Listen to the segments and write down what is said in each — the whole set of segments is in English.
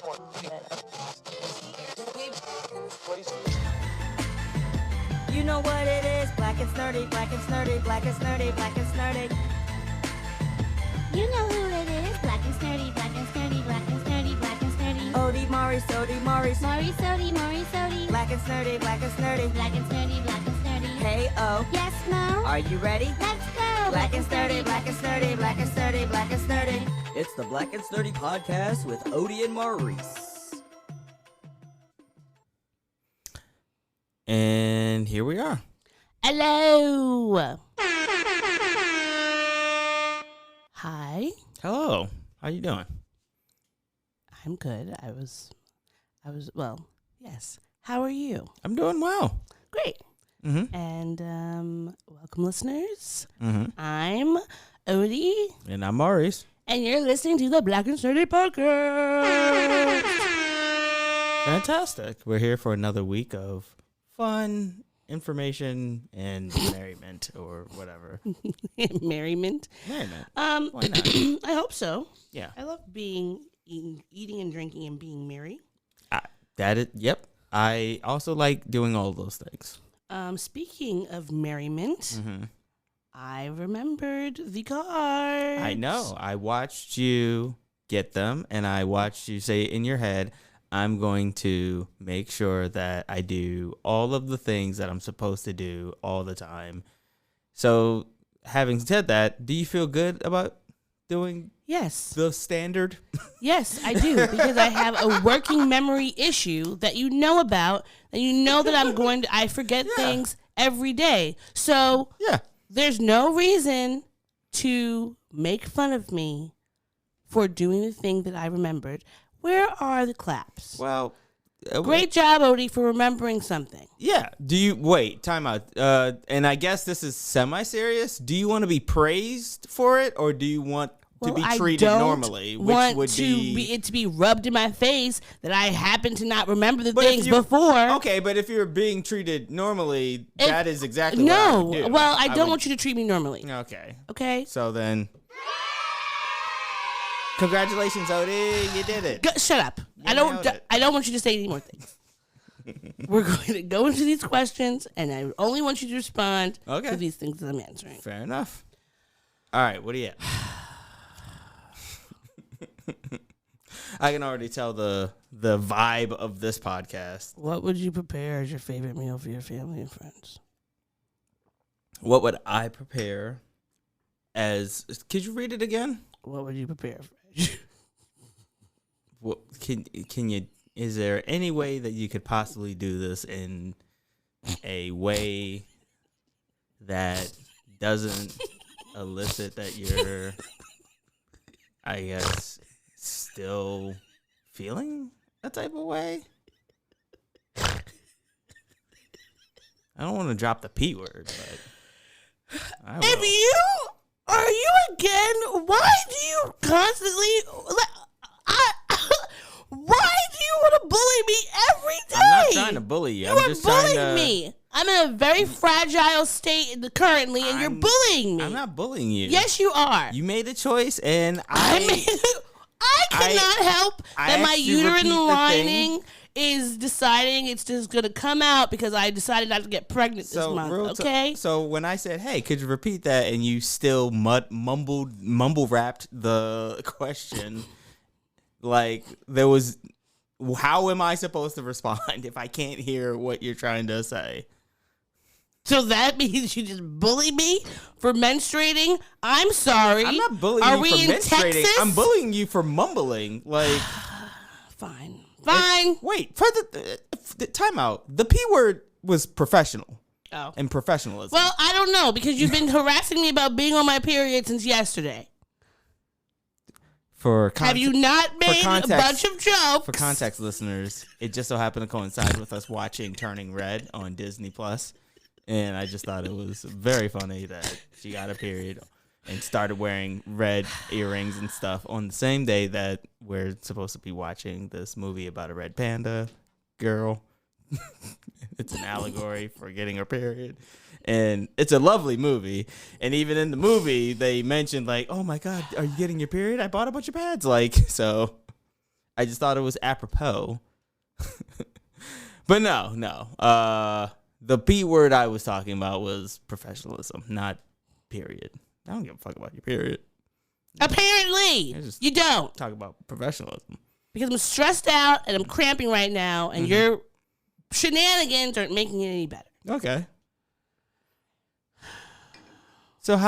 You know what it is, black and snurdy, black and snurdy, black and snurdy, black and snurdy. You know who it is, black and snurdy, black and snurdy, black and snurdy, black and snurdy. Odie, Mari, Sodi, Mari, Mari Sodi, Mari Sodi. black and snurdy, black and snurdy. Black and snurdy, black and snurdy. Hey, oh, Yes, Mo? are you ready? Let's go! Black and snurdy, black and snurdy, black and snurdy, black and snurdy. It's the Black and Snurdy podcast with Odie and Maurice. And here we are. Hello. Hi. Hello. How you doing? I'm good. I was well, yes. How are you? I'm doing well. Great. Mm-hmm. And welcome listeners. Mm-hmm. I'm Odie And I'm Maurice. and you're listening to the Black and Sturdy podcast. Fantastic. We're here for another week of fun, information, and merriment or whatever. Merriment. Merriment. Why not? I hope so. Yeah. I love eating and drinking and being merry. Yep. I also like doing all those things. Speaking of merriment, Mm-hmm. I remembered the cards. I know. I watched you get them, and I watched you say in your head, I'm going to make sure that I do all of the things that I'm supposed to do all the time. So, having said that, do you feel good about doing Yes. the standard? Yes, I do, because I have a working memory issue that you know about, and you know that I forget things every day. So Yeah. there's no reason to make fun of me for doing the thing that I remembered. Where are the claps? Well, Great job, Odie, for remembering something. Yeah. Do you wait? Time out. And I guess this is semi-serious. Do you want to be praised for it, or do you want to be treated normally? Which would it to be rubbed in my face that I happen to not remember the But if things you- before. Okay, but if you're being treated normally, If- that is exactly what I would do. Well, I don't want you to treat me normally. Okay. Okay. So then, congratulations, Odie. You did it. Shut up. You nailed it. I don't want you to say any more things. We're going to go into these questions, and I only want you to respond Okay. to these things that I'm answering. Fair enough. All right. What do you have? I can already tell the vibe of this podcast. What would you prepare as your favorite meal for your family and friends? What would I prepare as? Could you read it again? What would you prepare? What can you? Is there any way that you could possibly do this in a way that doesn't elicit that you're, I guess, still feeling a type of way? I don't want to drop the P word, but I will. Are you again? Why do you constantly? Why do you want to bully me every day? I'm not trying to bully you. You I'm are just trying bullying to. me. I'm in a very fragile state currently, and you're bullying me. I'm not bullying you. Yes, you are. You made a choice, and I cannot help that my asked you to repeat uterine the lining is deciding it's just going to come out because I decided not to get pregnant this month, okay? So when I said, "Hey, could you repeat that?" and you still mumble rapped the question, like there was, how am I supposed to respond if I can't hear what you're trying to say? So that means you just bully me for menstruating? I'm sorry. I'm not bullying Are you we for in menstruating. Texas? I'm bullying you for mumbling. Like, Fine. wait, for the timeout. The P word was professional. Oh. And professionalism. Well, I don't know because you've been harassing me about being on my period since yesterday. Have you not made a bunch of jokes? For context, listeners, it just so happened to coincide with us watching Turning Red on Disney Plus, and I just thought it was very funny that she got a period and started wearing red earrings and stuff on the same day that we're supposed to be watching this movie about a red panda girl. It's an allegory for getting her period. And it's a lovely movie. And even in the movie, they mentioned, like, oh, my God, are you getting your period? I bought a bunch of pads. Like, so I just thought it was apropos. But no. The P word I was talking about was professionalism, not period. I don't give a fuck about your period. Apparently, you don't. Talk about professionalism. Because I'm stressed out and I'm cramping right now, and your shenanigans aren't making it any better. Okay. So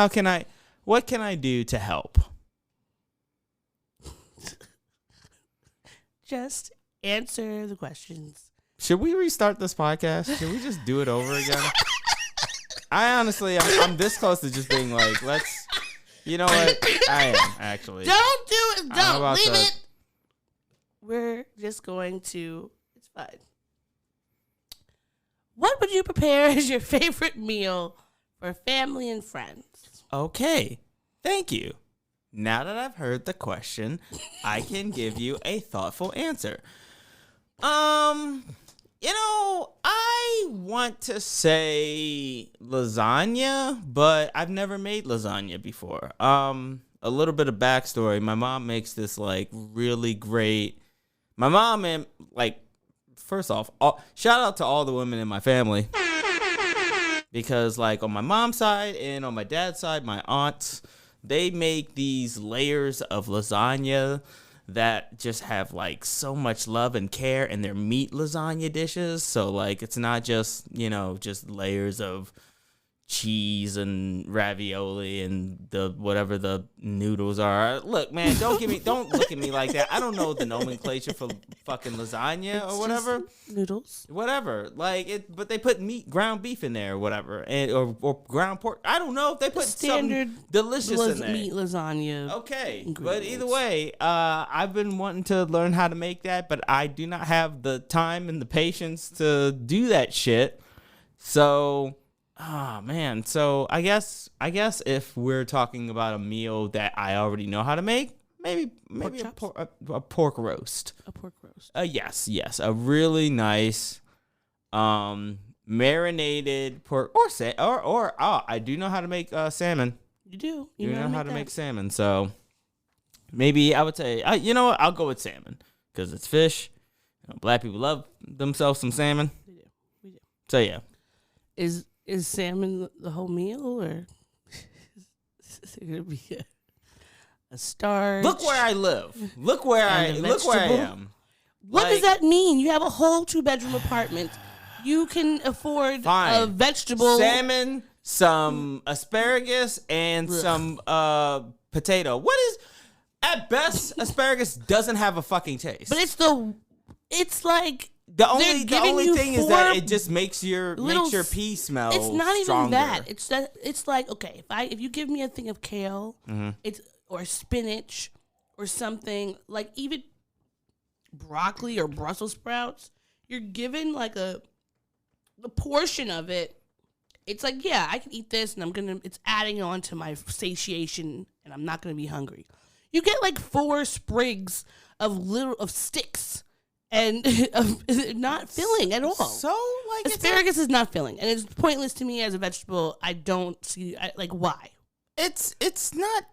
what can I do to help? Just answer the questions. Should we restart this podcast? Should we just do it over again? I honestly, I'm this close to just being like, let's, you know what? I am, actually. Don't do it. Don't. Leave it. We're just going to, it's fine. What would you prepare as your favorite meal for family and friends? Okay. Thank you. Now that I've heard the question, I can give you a thoughtful answer. I want to say lasagna, but I've never made lasagna before. A little bit of backstory. My mom makes this like really great. My mom and first off, shout out to all the women in my family. Because like on my mom's side and on my dad's side, my aunts, they make these layers of lasagna that just have like so much love and care, and they're meat lasagna dishes. So like it's not just, just layers of cheese and ravioli and the whatever the noodles are. Look, man, don't look at me like that. I don't know the nomenclature for fucking lasagna or whatever. Noodles. Whatever. Like it, but they put ground beef in there or whatever, and or ground pork. I don't know if they put standard something delicious in there. Meat lasagna. Okay. But either way, I've been wanting to learn how to make that, but I do not have the time and the patience to do that shit. So man. So I guess if we're talking about a meal that I already know how to make, maybe a pork roast. A pork roast. Yes. A really nice marinated pork or I do know how to make salmon. You do. You know how to make salmon. So maybe I would say, you know what? I'll go with salmon because it's fish. Black people love themselves some salmon. We do. So yeah. Is salmon the whole meal, or is it gonna be a starch? Look where I live. Look where I am. What does that mean? You have a whole 2-bedroom apartment. You can afford a vegetable salmon, some asparagus, and some potato. What is at best asparagus doesn't have a fucking taste. But it's like. The only thing is that it just makes your pee smell. It's not stronger. even that. It's like, okay, if you give me a thing of kale, or spinach or something, like even broccoli or Brussels sprouts, you're given like the portion of it. It's like, yeah, I can eat this, and it's adding on to my satiation, and I'm not gonna be hungry. You get like 4 sprigs of sticks. And not filling at all. So, like, asparagus is not filling, and it's pointless to me as a vegetable. I don't see, why. It's not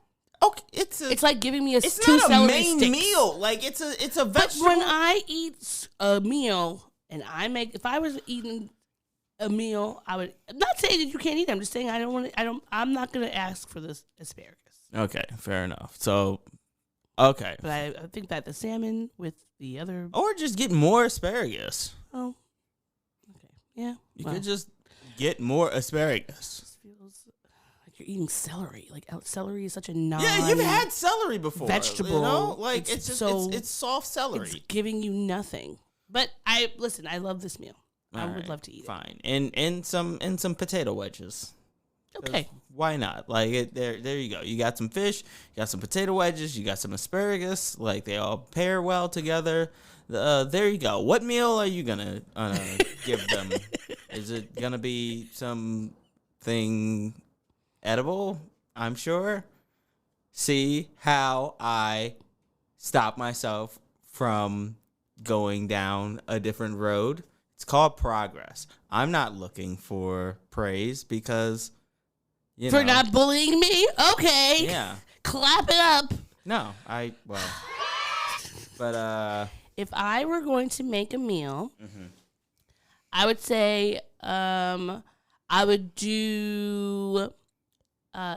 okay. It's like giving me it's not a main meal. Like it's a vegetable. But when I eat a meal, and if I was eating a meal, I would. I'm not saying that you can't eat it. I'm just saying I'm not gonna ask for this asparagus. Okay, fair enough. So, okay. But I think that the salmon with the other... Or just get more asparagus. Oh. Okay. Yeah. You could just get more asparagus. It feels like you're eating celery. Like celery is such a non... Yeah, you've had celery before. Vegetable. You know? Like it's just it's soft celery. It's giving you nothing. But I love this meal. I would love to eat it. Fine. And some potato wedges. Okay. Why not? Like there you go. You got some fish, you got some potato wedges, you got some asparagus. Like they all pair well together. There you go. What meal are you gonna give them? Is it gonna be something edible? I'm sure. See how I stop myself from going down a different road. It's called progress. I'm not looking for praise because. For not bullying me? Okay. Yeah. Clap it up. No, But If I were going to make a meal, mhm. I would say I would do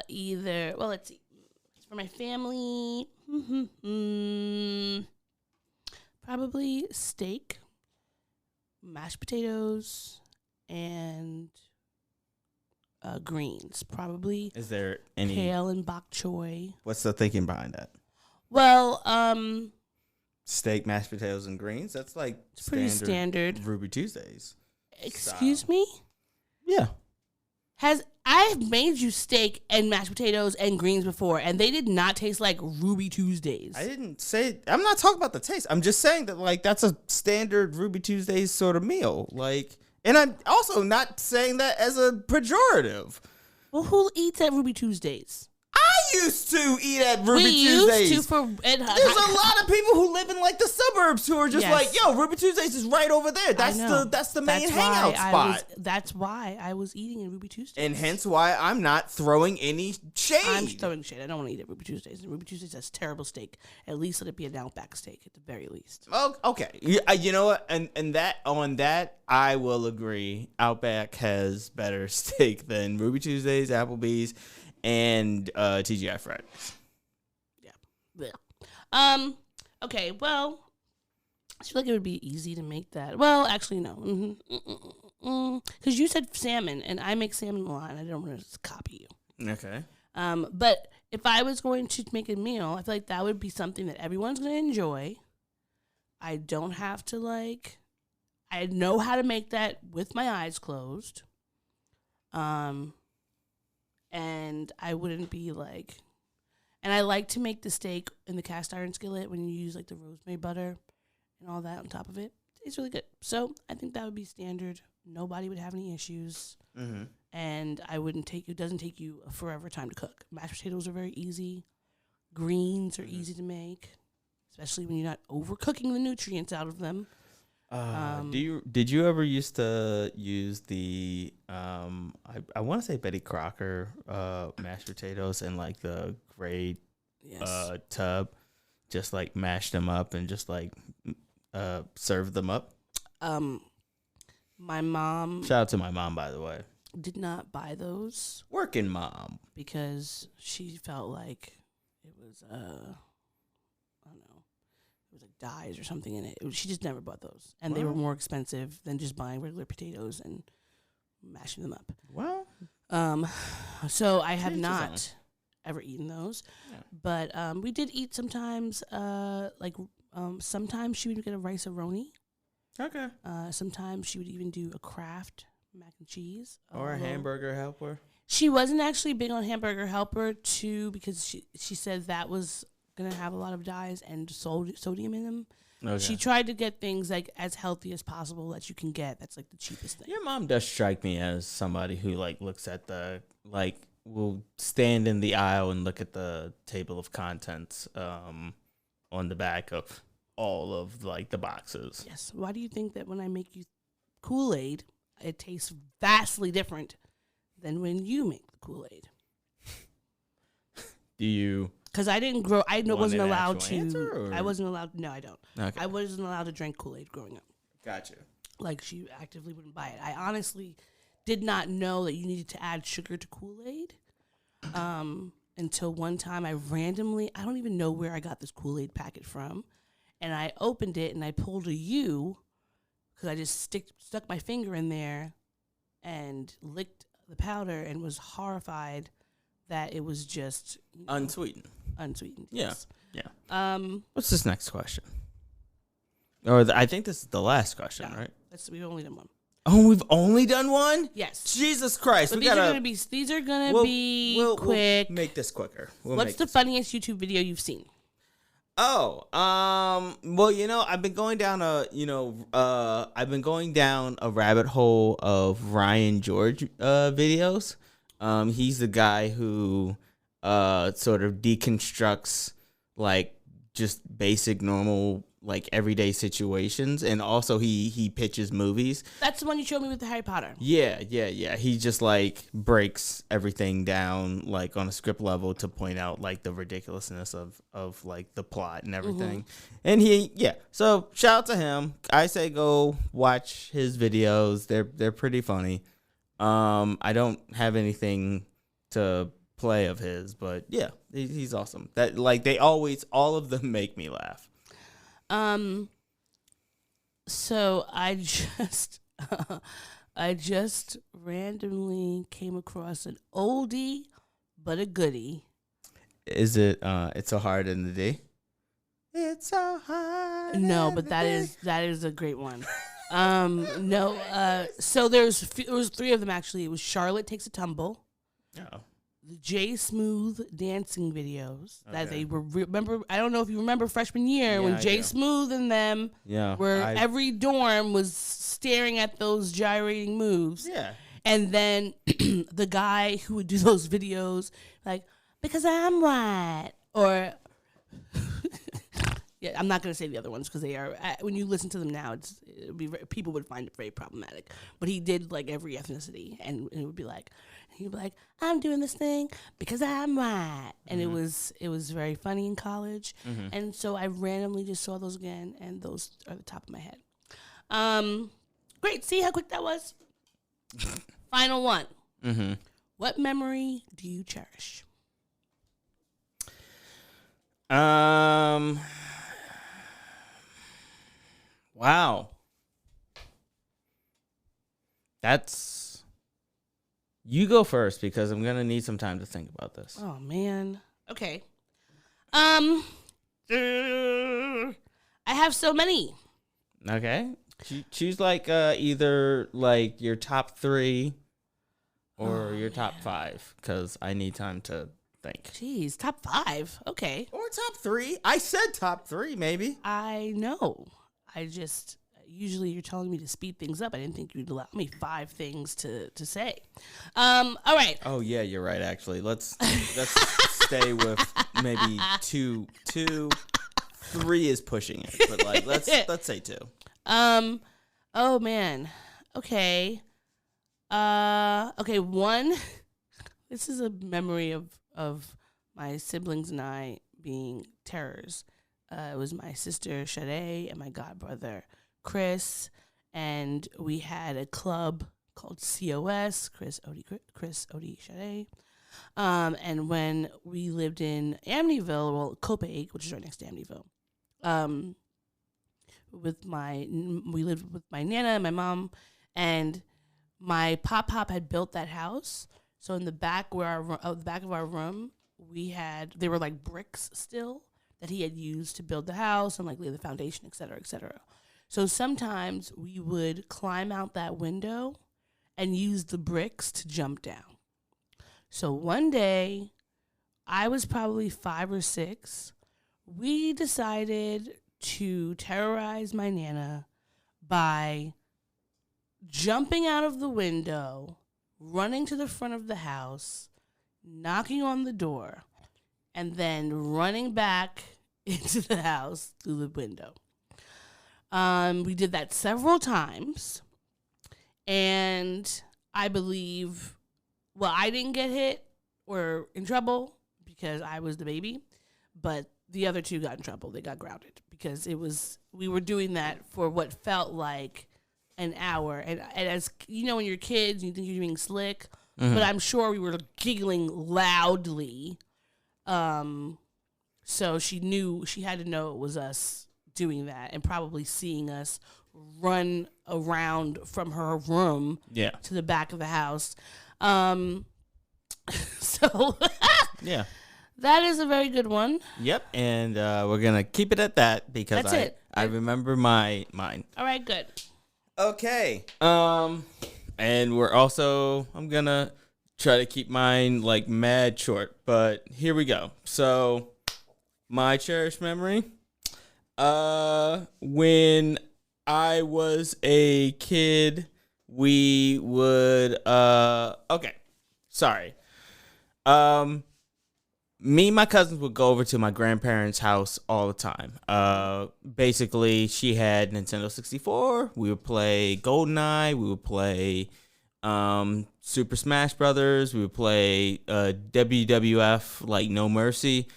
either. Well, let's see. For my family, probably steak, mashed potatoes, and greens. Probably Is there any? kale and bok choy. What's the thinking behind that? Well, Steak, mashed potatoes, and greens. That's like it's pretty standard. Ruby Tuesdays. Excuse me? Yeah. I've made you steak and mashed potatoes and greens before, and they did not taste like Ruby Tuesdays. I didn't say. I'm not talking about the taste. I'm just saying that like that's a standard Ruby Tuesdays sort of meal. Like, and I'm also not saying that as a pejorative. Well, who eats at Ruby Tuesdays? I used to eat at Ruby We Tuesdays. used to There's a lot of people who live in like the suburbs who are just Yes. like, yo, Ruby Tuesdays is right over there. That's the main hangout spot. That's why I was eating at Ruby Tuesdays. And hence why I'm not throwing any shade. I'm throwing shade. I don't want to eat at Ruby Tuesdays. And Ruby Tuesdays has terrible steak. At least let it be an Outback steak at the very least. Oh, okay. You know what? And that on that I will agree. Outback has better steak than Ruby Tuesdays, Applebee's, and TGI Fridays. Yeah. Blech. Okay. Well, I feel like it would be easy to make that. Well, actually, no. Because you said salmon, and I make salmon a lot, and I don't want to copy you. Okay. But if I was going to make a meal, I feel like that would be something that everyone's going to enjoy. I don't have to I know how to make that with my eyes closed. And I wouldn't be and I like to make the steak in the cast iron skillet when you use the rosemary butter and all that on top of it. It's really good. So I think that would be standard. Nobody would have any issues. Mm-hmm. And it doesn't take you a forever time to cook. Mashed potatoes are very easy. Greens are easy to make, especially when you're not overcooking the nutrients out of them. Did you ever used to use the I want to say Betty Crocker mashed potatoes in the gray tub, just mash them up and just serve them up? My mom, shout out to my mom, by the way, did not buy those working mom because she felt like it was I don't know, it was dyes or something in it. She just never bought those, and they were more expensive than just buying regular potatoes and mashing them up. Well, so I have not ever eaten those, but we did eat sometimes. Sometimes she would get a rice-a-roni. Okay. Sometimes she would even do a Kraft mac and cheese or a hamburger helper. She wasn't actually big on hamburger helper too because she said that was gonna have a lot of dyes and sodium in them. Okay. She tried to get things as healthy as possible that you can get. That's the cheapest thing. Your mom does strike me as somebody who looks at the will stand in the aisle and look at the table of contents on the back of all of the boxes. Yes. Why do you think that when I make you Kool-Aid, it tastes vastly different than when you make the Kool-Aid? Do you? Because I didn't grow. I wasn't allowed to. Answer, I wasn't allowed. No, I don't. Okay. I wasn't allowed to drink Kool-Aid growing up. Gotcha. She actively wouldn't buy it. I honestly did not know that you needed to add sugar to Kool-Aid until one time I don't even know where I got this Kool-Aid packet from, and I opened it and I pulled a U because I just stuck my finger in there and licked the powder and was horrified that it was just unsweetened. Unsweetened. Yeah. Yes. Yeah. What's this next question? Or I think this is the last question, right? We've only done one. Oh, we've only done one? Yes. Jesus Christ. But these are gonna be quick. We'll make this quicker. What's the funniest YouTube video you've seen? Oh, well, I've been going down a rabbit hole of Ryan George videos. He's the guy who sort of deconstructs just basic, normal, like everyday situations. And also he pitches movies. That's the one you showed me with the Harry Potter. Yeah. He just like breaks everything down like on a script level to point out like the ridiculousness of like the plot and everything. And so shout out to him. I say go watch his videos. They're pretty funny. I don't have anything to play of his, but yeah, he's awesome. That like all of them make me laugh. So I just randomly came across an oldie but a goodie. Is it It's So Hard in the D? It's so hard. No, but that is a great one. So there was 3 of them actually. It was Charlotte Takes a Tumble. Oh. The J Smooth dancing videos that they were remember. I don't know if you remember freshman year when J Smooth and them every dorm was staring at those gyrating moves. Yeah. And then the guy who would do those videos like, because I'm white, or yeah, I'm not going to say the other ones because they are, when you listen to them now, people would find it very problematic. But he did like every ethnicity, and it would be like, he'd be like, I'm doing this thing because I'm white. And it was very funny in college. And so I randomly just saw those again, and those are the top of my head. Great. See how quick that was? Final one. What memory do you cherish? Wow. You go first because I'm going to need some time to think about this. Oh, man. Okay. I have so many. Okay. Choose like either like your top 3 or your top 5 because I need time to think. Jeez, top 5. Okay. Or top 3. I said top 3, maybe. I know. Usually you're telling me to speed things up. I didn't think you'd allow me 5 things to say. All right. Oh yeah, you're right. Actually, let's stay with maybe 2. 3 is pushing it, but like let's say 2. Oh man. Okay. Okay. 1. This is a memory of my siblings and I being terrors. It was my sister Sade and my godbrother Chris, and we had a club called COS, Chris, Odie, Sade. And when we lived in Amityville, well, Copaig, which is right next to Amityville, we lived with my nana and my mom, and my pop had built that house. So in the back the back of our room, they were like bricks still that he had used to build the house and like lay the foundation, et cetera, et cetera. So sometimes we would climb out that window and use the bricks to jump down. So one day, I was probably 5 or 6, we decided to terrorize my nana by jumping out of the window, running to the front of the house, knocking on the door, and then running back into the house through the window. We did that several times, and I believe, I didn't get hit or in trouble because I was the baby, but the other 2 got in trouble. They got grounded because we were doing that for what felt like an hour. And as you know, when you're kids, you think you're being slick, but I'm sure we were giggling loudly. So she had to know it was us doing that, and probably seeing us run around from her room to the back of the house. So yeah, that is a very good one. Yep, and we're gonna keep it at that because That's it. I remember mine. All right, good. Okay. And I'm gonna try to keep mine like mad short, but here we go. So my cherished memory. When I was a kid, we would, okay, sorry. me and my cousins would go over to my grandparents' house all the time. Basically, she had Nintendo 64. We would play GoldenEye. We would play Super Smash Brothers. We would play WWF, like No Mercy.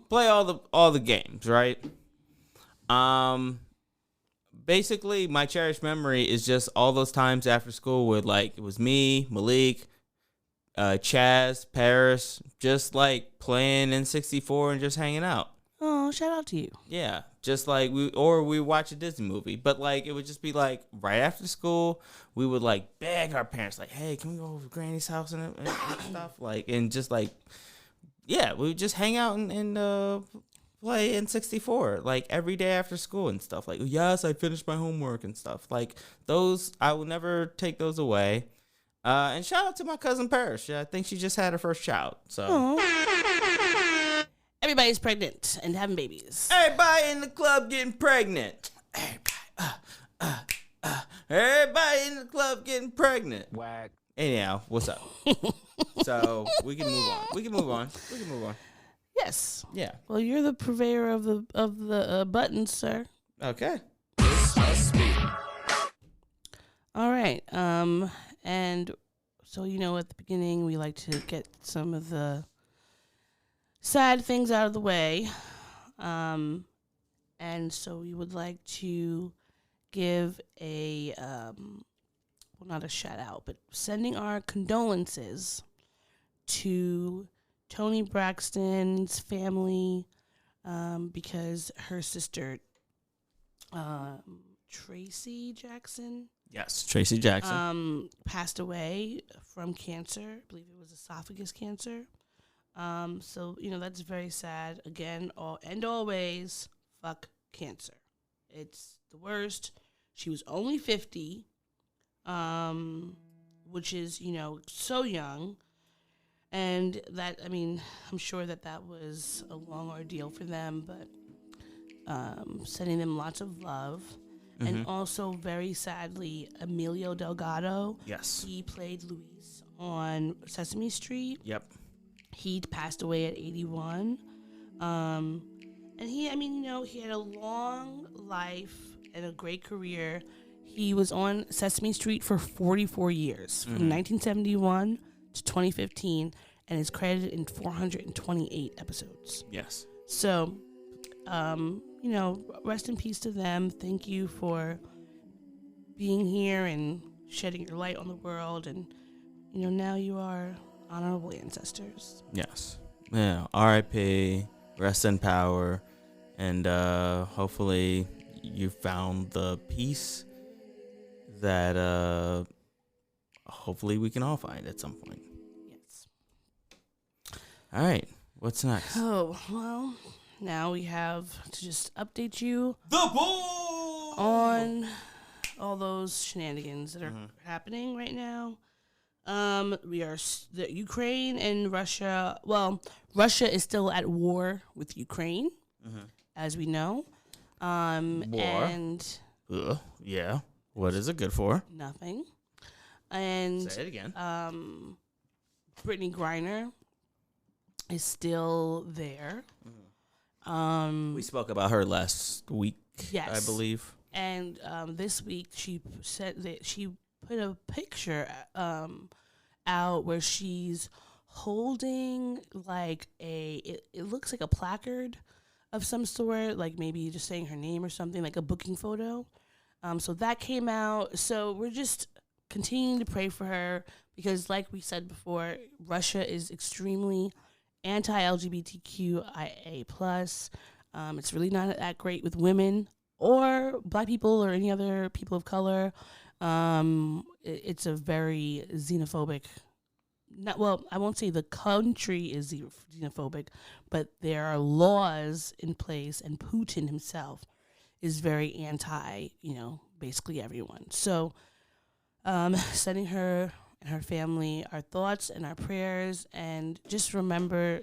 Play all the games, right? Basically, my cherished memory is just all those times after school with, like, it was me, Malik, Chaz, Paris, just like playing N64 and just hanging out. Oh, shout out to you. Yeah, just like we watch a Disney movie, but like it would just be like right after school, we would like beg our parents like, "Hey, can we go over to Granny's house and stuff?" Like, and just like, yeah, we would just hang out and play N64 like every day after school and stuff. Like, yes, I finished my homework and stuff. Like those, I will never take those away. And shout out to my cousin Paris. I think she just had her first child. So. Aww. Everybody's pregnant and having babies. Everybody in the club getting pregnant. Everybody in the club getting pregnant. Whack. Anyhow, what's up? So we can move on. Yes. Yeah. Well, you're the purveyor of the buttons, sir. Okay. All right. And so, at the beginning, we like to get some of the sad things out of the way. And so we would like to give a, well, not a shout out, but sending our condolences to Toni Braxton's family, because her sister, Tracy Jackson. Yes, Tracy Jackson. Passed away from cancer. I believe it was esophagus cancer. So, that's very sad. Again, always, fuck cancer. It's the worst. She was only 50, which is, so young. And that, I'm sure that was a long ordeal for them, but sending them lots of love. And also, very sadly, Emilio Delgado. Yes. He played Luis on Sesame Street. Yep. He passed away at 81. And he had a long life and a great career. He was on Sesame Street for 44 years, from 1971 to 2015, and is credited in 428 episodes. Yes. So, rest in peace to them. Thank you for being here and shedding your light on the world. And, now you are honorable ancestors. Yes. Yeah. R.I.P. Rest in power. And hopefully you found the peace that hopefully we can all find at some point. Yes. All right. What's next? Oh, well, now we have to just update you The Bull! on all those shenanigans that are happening right now. We are the Ukraine and Russia. Well, Russia is still at war with Ukraine, as we know. War. And Yeah. What is it good for? nothing. And Say it again. Brittany Griner is still there. We spoke about her last week, Yes. I believe. And this week she said that she put a picture out where she's holding like it looks like a placard of some sort, like maybe just saying her name or something, like a booking photo. So that came out. So we're just continuing to pray for her because, like we said before, Russia is extremely anti-LGBTQIA+. It's really not that great with women or black people or any other people of color. It's a very xenophobic. I won't say the country is xenophobic, but there are laws in place, and Putin himself is very anti, basically everyone. So, sending her and her family our thoughts and our prayers, and just remember,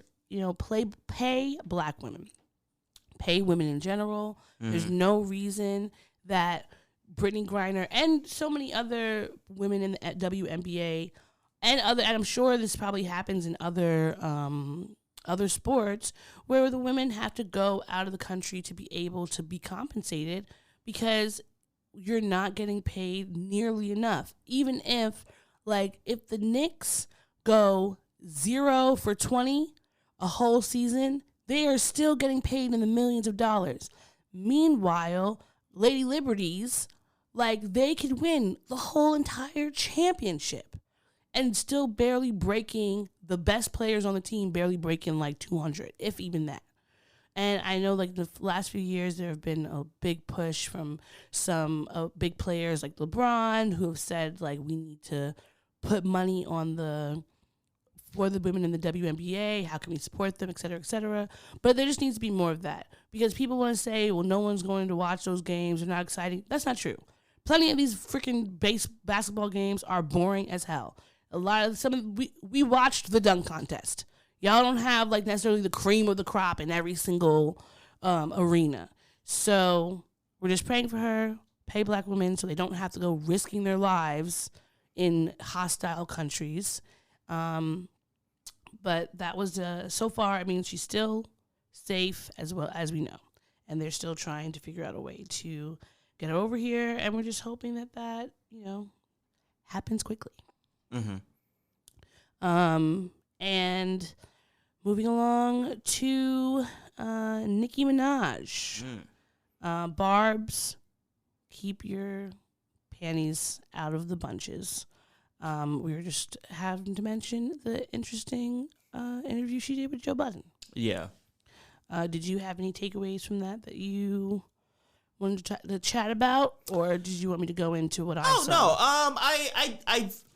pay black women, pay women in general. There's no reason that Brittany Griner and so many other women in the WNBA and I'm sure this probably happens in other other sports where the women have to go out of the country to be able to be compensated because you're not getting paid nearly enough. Even if the Knicks go 0 for 20 a whole season, they are still getting paid in the millions of dollars. Meanwhile, Lady Liberties, they could win the whole entire championship and still barely breaking the best players on the team, barely breaking 200, if even that. And I know the last few years there have been a big push from some big players like LeBron who have said we need to put money on for the women in the WNBA, how can we support them, et cetera, et cetera. But there just needs to be more of that because people want to say, well, no one's going to watch those games. They're not exciting. That's not true. Plenty of these freaking basketball games are boring as hell. We watched the dunk contest. Y'all don't have necessarily the cream of the crop in every single arena. So we're just praying for her, pay Black women so they don't have to go risking their lives in hostile countries. But that was, so far, I mean, she's still safe as well as we know. And they're still trying to figure out a way to get her over here. And we're just hoping that happens quickly. Mm-hmm. And moving along to Nicki Minaj. Barbs, keep your panties out of the bunches. We were just having to mention the interesting interview she did with Joe Budden. Yeah. Did you have any takeaways from that you wanted to chat about, or did you want me to go into what I saw? No.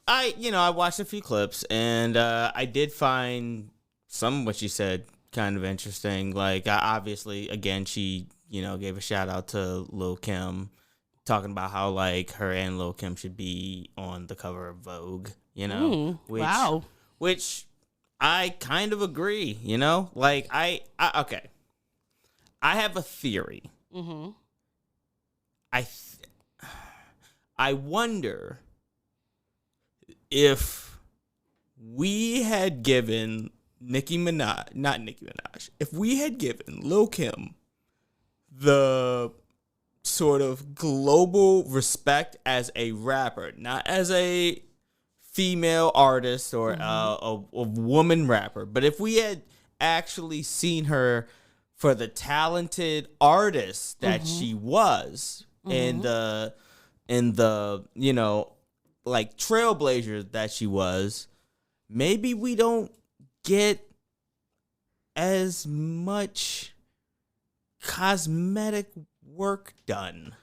I watched a few clips, and I did find some of what she said kind of interesting. Obviously, again, she gave a shout out to Lil' Kim, talking about how her and Lil' Kim should be on the cover of Vogue. Wow. Which I kind of agree. Okay. I have a theory. Mm-hmm. I wonder if we had given if we had given Lil' Kim the sort of global respect as a rapper, not as a female artist or a woman rapper, but if we had actually seen her for the talented artist that she was and the trailblazer that she was, maybe we don't get as much cosmetic work done.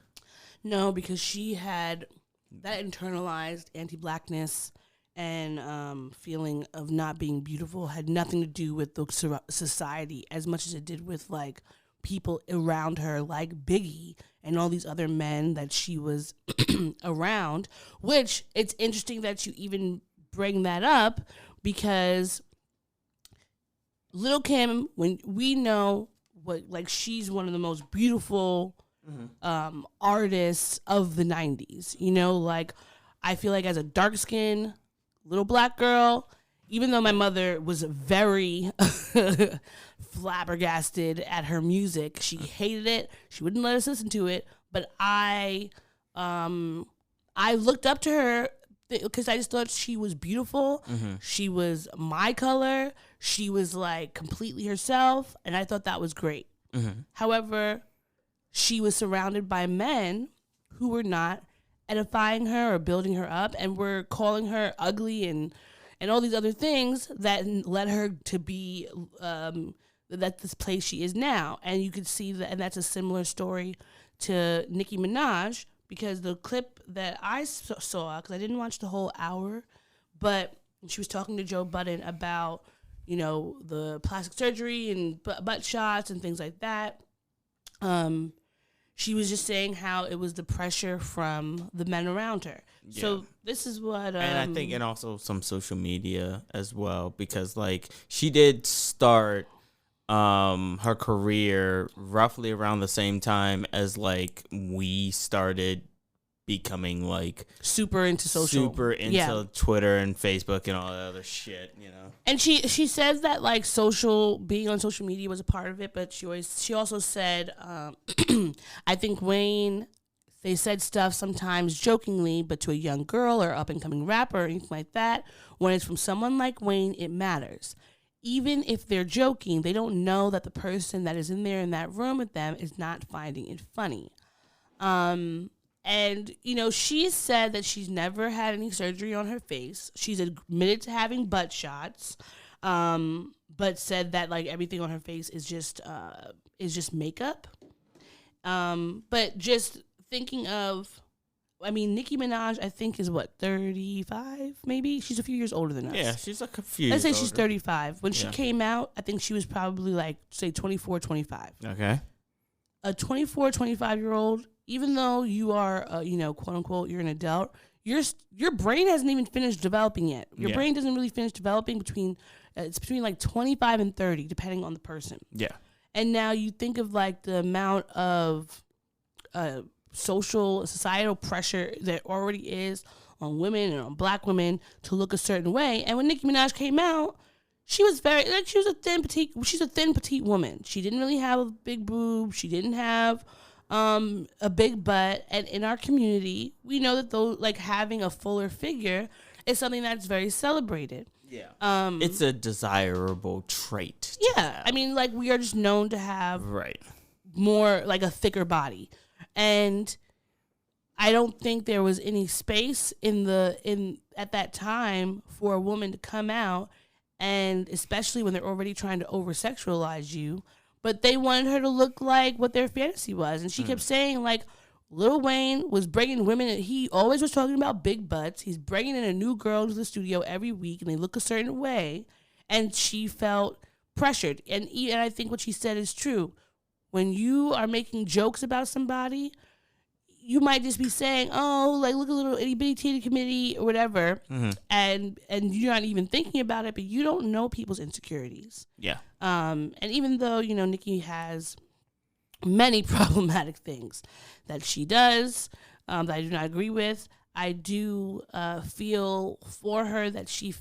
No, because she had that internalized anti-blackness and feeling of not being beautiful had nothing to do with the society as much as it did with people around her, like Biggie and all these other men that she was around, which it's interesting that you even bring that up because Lil' Kim, when we know what, she's one of the most beautiful artists of the 90s, I feel as a dark-skinned little Black girl, even though my mother was very flabbergasted at her music, she hated it. She wouldn't let us listen to it. But I looked up to her because I just thought she was beautiful. She was my color. She was completely herself, and I thought that was great. However, she was surrounded by men who were not edifying her or building her up and were calling her ugly and all these other things that led her to be that this place she is now. And you could see that, and that's a similar story to Nicki Minaj, because the clip that I saw, because I didn't watch the whole hour, but she was talking to Joe Budden about, the plastic surgery and butt shots and things like that. She was just saying how it was the pressure from the men around her. Yeah. So this is what... and I think, and also some social media as well, because she did start her career roughly around the same time as we started becoming like super into social, Twitter and Facebook and all that other shit, you know. And she says that like being on social media was a part of it, but she also said, I think Wayne, they said stuff sometimes jokingly, but to a young girl or up and coming rapper or anything like that, when it's from someone like Wayne, it matters. Even if they're joking, they don't know that the person that is in there in that room with them is not finding it funny. And, you know, she said that she's never had any surgery on her face. She's admitted to having butt shots, but said that, like, everything on her face is just makeup. But just thinking of, I mean, Nicki Minaj, I think, is, 35, maybe? She's a few years older than us. Yeah, she's like a few Let's say years she's older. 35. When she came out, I think she was probably, like, say, 24, 25. Okay. A 24, 25-year-old, even though you are, quote unquote, you're an adult, your brain hasn't even finished developing yet. Your brain doesn't really finish developing between like 25 and 30, depending on the person. Yeah. And now you think of like the amount of societal pressure that already is on women and on black women to look a certain way. And when Nicki Minaj came out, she was she's a thin petite woman. She didn't really have a big boob. She didn't have a big butt. And in our community, we know that those, like, having a fuller figure is something that's very celebrated. Yeah. It's a desirable trait. Yeah. I mean, like, we are just known to have more, like, a thicker body. And I don't think there was any space at that time for a woman to come out, and especially when they're already trying to over-sexualize you, but they wanted her to look like what their fantasy was. And she kept saying, like, Lil Wayne was bringing women, and he always was talking about big butts. He's bringing in a new girl to the studio every week, and they look a certain way, and she felt pressured. And I think what she said is true. When you are making jokes about somebody, you might just be saying, oh, like, look a little itty bitty teeny committee or whatever, and you're not even thinking about it, but you don't know people's insecurities. Yeah. And even though, you know, Nicki has many problematic things that she does that I do not agree with, I do feel for her that she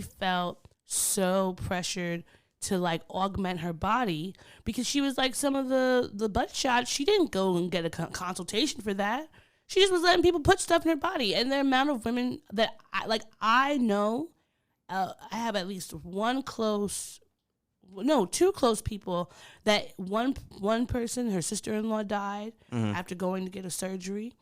felt so pressured to, like, augment her body, because she was like, some of the butt shots, she didn't go and get a consultation for that. She just was letting people put stuff in her body. And the amount of women that I know, I have at least two close people that one person, her sister-in-law died after going to get a surgery.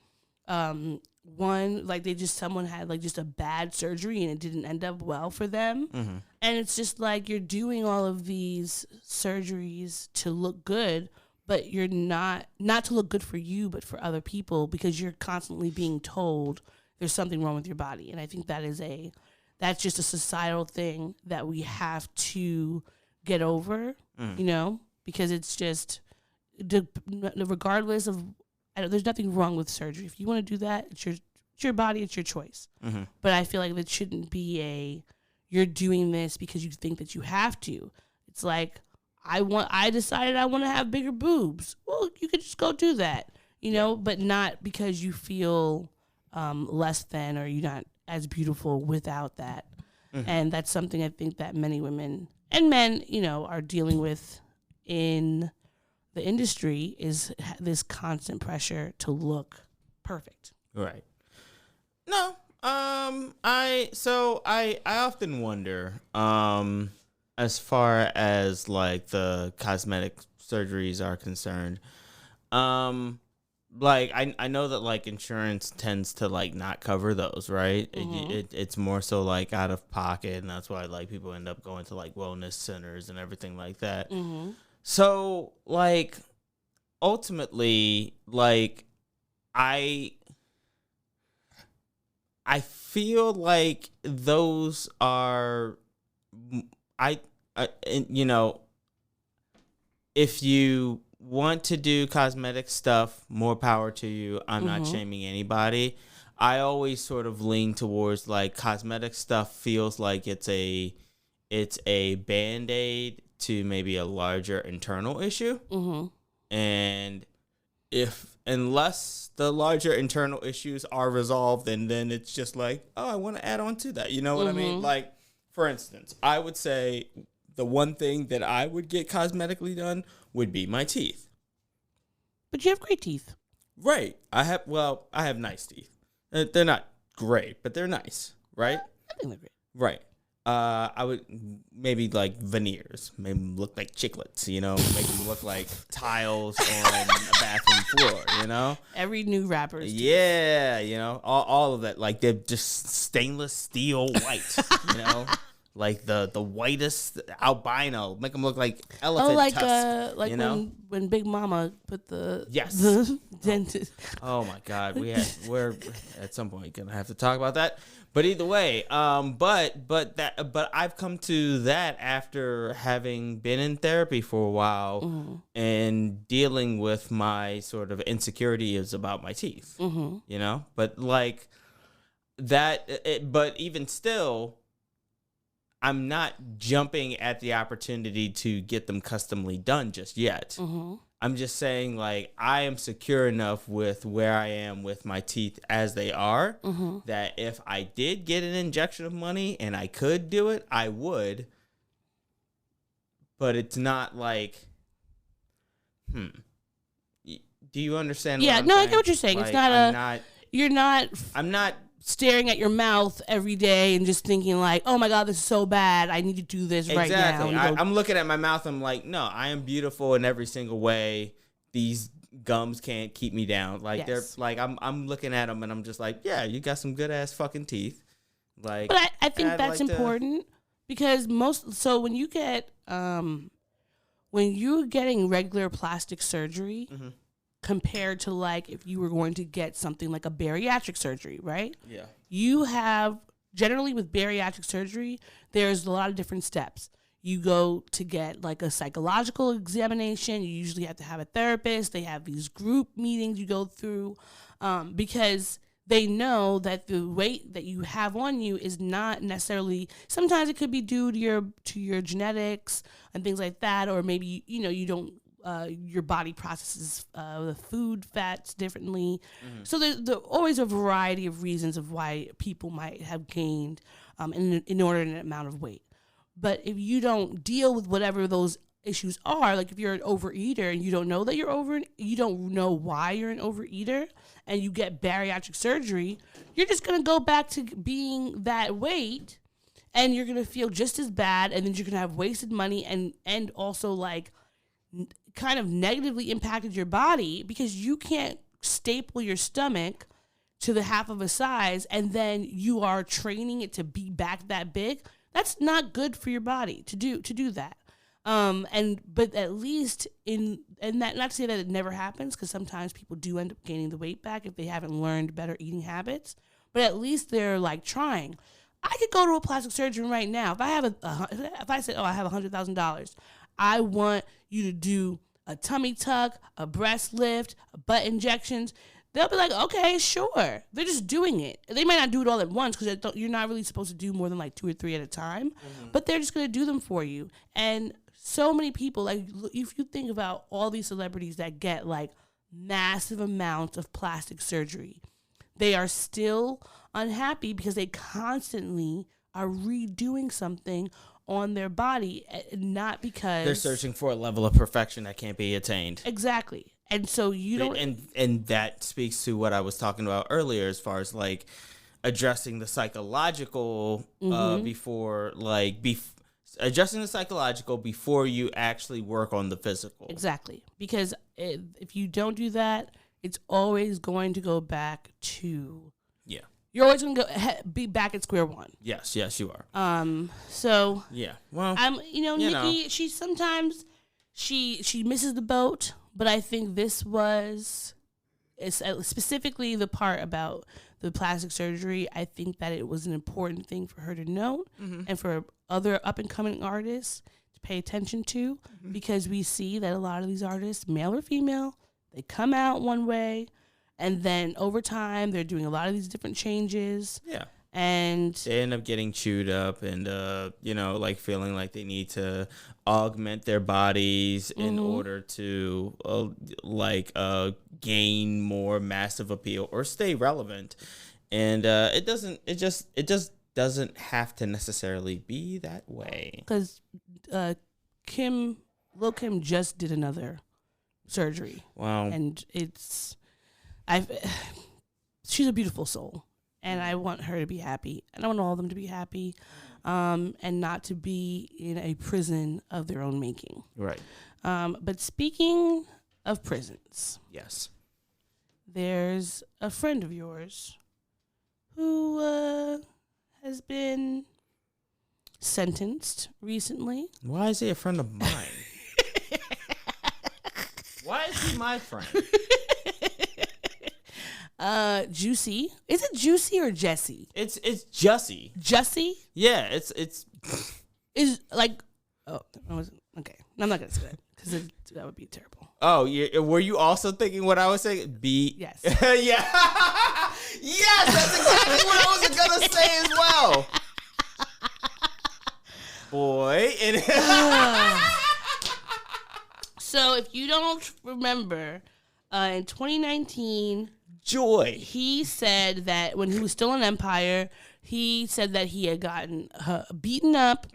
One, like, someone had, like, just a bad surgery and it didn't end up well for them. And it's just like, you're doing all of these surgeries to look good, but you're not to look good for you, but for other people, because you're constantly being told there's something wrong with your body. And I think that's just a societal thing that we have to get over, you know, because it's just, regardless of, there's nothing wrong with surgery. If you want to do that, it's your body, it's your choice. But I feel like that shouldn't be you're doing this because you think that you have to. It's like, I decided I want to have bigger boobs. Well, you could just go do that, you know, but not because you feel less than, or you're not as beautiful without that. And that's something I think that many women and men, you know, are dealing with in the industry, is this constant pressure to look perfect. Right. No. I often wonder, as far as, like, the cosmetic surgeries are concerned, like, I know that, like, insurance tends to, like, not cover those, right? It's more so, like, out of pocket, and that's why, like, people end up going to, like, wellness centers and everything like that. So, like, ultimately, like, I feel like those are, you know, if you want to do cosmetic stuff, more power to you. I'm not shaming anybody. I always sort of lean towards, like, cosmetic stuff feels like it's a Band-Aid to maybe a larger internal issue. And if unless the larger internal issues are resolved, and then it's just like, oh, I want to add on to that. You know what I mean? Like, for instance, I would say the one thing that I would get cosmetically done would be my teeth. But you have great teeth. Right. I have nice teeth. They're not great, but they're nice, right? I think they're great. Right. I would maybe like veneers, maybe look like chiclets, you know, make them look like tiles on a bathroom floor, you know? Every new rapper is Yeah, you know, all of that. Like they're just stainless steel white, you know? Like the whitest albino, make them look like elephant tusk. Like you know? when Big Mama put the dentist. Oh my God, we're at some point gonna have to talk about that. But either way, but I've come to that after having been in therapy for a while and dealing with my sort of insecurities about my teeth. You know, but like that. But even still, I'm not jumping at the opportunity to get them customly done just yet. I'm just saying, like, I am secure enough with where I am with my teeth as they are that if I did get an injection of money and I could do it, I would. But it's not like, do you understand? Yeah, what I'm no, saying? I get what you're saying. Like, I'm not staring at your mouth every day and just thinking like, oh my God, this is so bad. I need to do this right now. I'm looking at my mouth. I'm like, no, I am beautiful in every single way. These gums can't keep me down. Like they're like, I'm looking at them and I'm just like, yeah, you got some good ass fucking teeth. Like, but I think that's like important because when you get, when you're getting regular plastic surgery, compared to like if you were going to get something like a bariatric surgery, right? Yeah. You have, generally with bariatric surgery, there's a lot of different steps. You go to get like a psychological examination. You usually have to have a therapist. They have these group meetings you go through because they know that the weight that you have on you is not necessarily, sometimes it could be due to your genetics and things like that, or maybe, you don't, your body processes the food fats differently. So there's always a variety of reasons of why people might have gained an inordinate amount of weight. But if you don't deal with whatever those issues are, like if you're an overeater and you don't know that you don't know why you're an overeater, and you get bariatric surgery, you're just going to go back to being that weight, and you're going to feel just as bad, and then you're going to have wasted money and also like kind of negatively impacted your body because you can't staple your stomach to the half of a size and then you are training it to be back that big. That's not good for your body to do that. But at least and that, not to say that it never happens, because sometimes people do end up gaining the weight back if they haven't learned better eating habits, but at least they're like trying. I could go to a plastic surgeon right now. If I said, I have $100,000, I want you to do a tummy tuck, a breast lift, a butt injections. They'll be like, okay, sure. They're just doing it. They might not do it all at once because you're not really supposed to do more than like 2 or 3 at a time. But they're just going to do them for you. And so many people, like if you think about all these celebrities that get like massive amounts of plastic surgery, they are still unhappy because they constantly are redoing something on their body, not because they're searching for a level of perfection that can't be attained. Exactly. And so you don't, and that speaks to what I was talking about earlier, as far as like addressing the psychological addressing the psychological before you actually work on the physical. Exactly. Because if you don't do that, it's always going to go back to you're always going to be back at square one. Yes, you are. So yeah. Well, Nicki, she sometimes she misses the boat, but I think this was specifically the part about the plastic surgery. I think that it was an important thing for her to know and for other up and coming artists to pay attention to, because we see that a lot of these artists, male or female, they come out one way, and then over time they're doing a lot of these different changes. Yeah. And they end up getting chewed up and, like feeling like they need to augment their bodies in order to gain more massive appeal or stay relevant. And it just doesn't have to necessarily be that way. Because Lil' Kim just did another surgery. Wow. And she's a beautiful soul. And I want her to be happy. And I want all of them to be happy. And not to be in a prison of their own making. Right. But speaking of prisons. Yes. There's a friend of yours who has been sentenced recently. Why is he a friend of mine? Why is he my friend? Jussie. Is it Jussie or Jesse? It's Jussie. Jussie? Yeah, it's Is like, oh, I wasn't, okay. I'm not gonna say that because that would be terrible. Oh, were you also thinking what I was saying? Yes. Yeah. Yes, that's exactly what I was gonna say as well. Boy, So if you don't remember, in 2019. Joy. He said that when he was still in Empire, he said that he had gotten beaten up,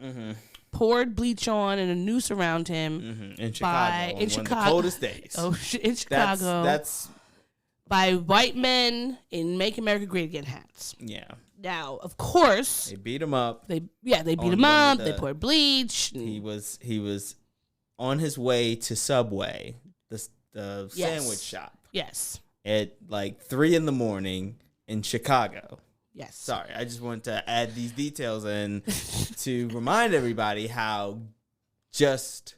poured bleach on, and a noose around him in Chicago. in Chicago. One of the coldest days. Oh, in Chicago. That's by white men in "Make America Great Again" hats. Yeah. Now, of course, They beat him up. They beat him up. They poured bleach. He was on his way to Subway, the sandwich shop. Yes. At like 3 a.m. in Chicago. Yes. Sorry, I just wanted to add these details in to remind everybody how just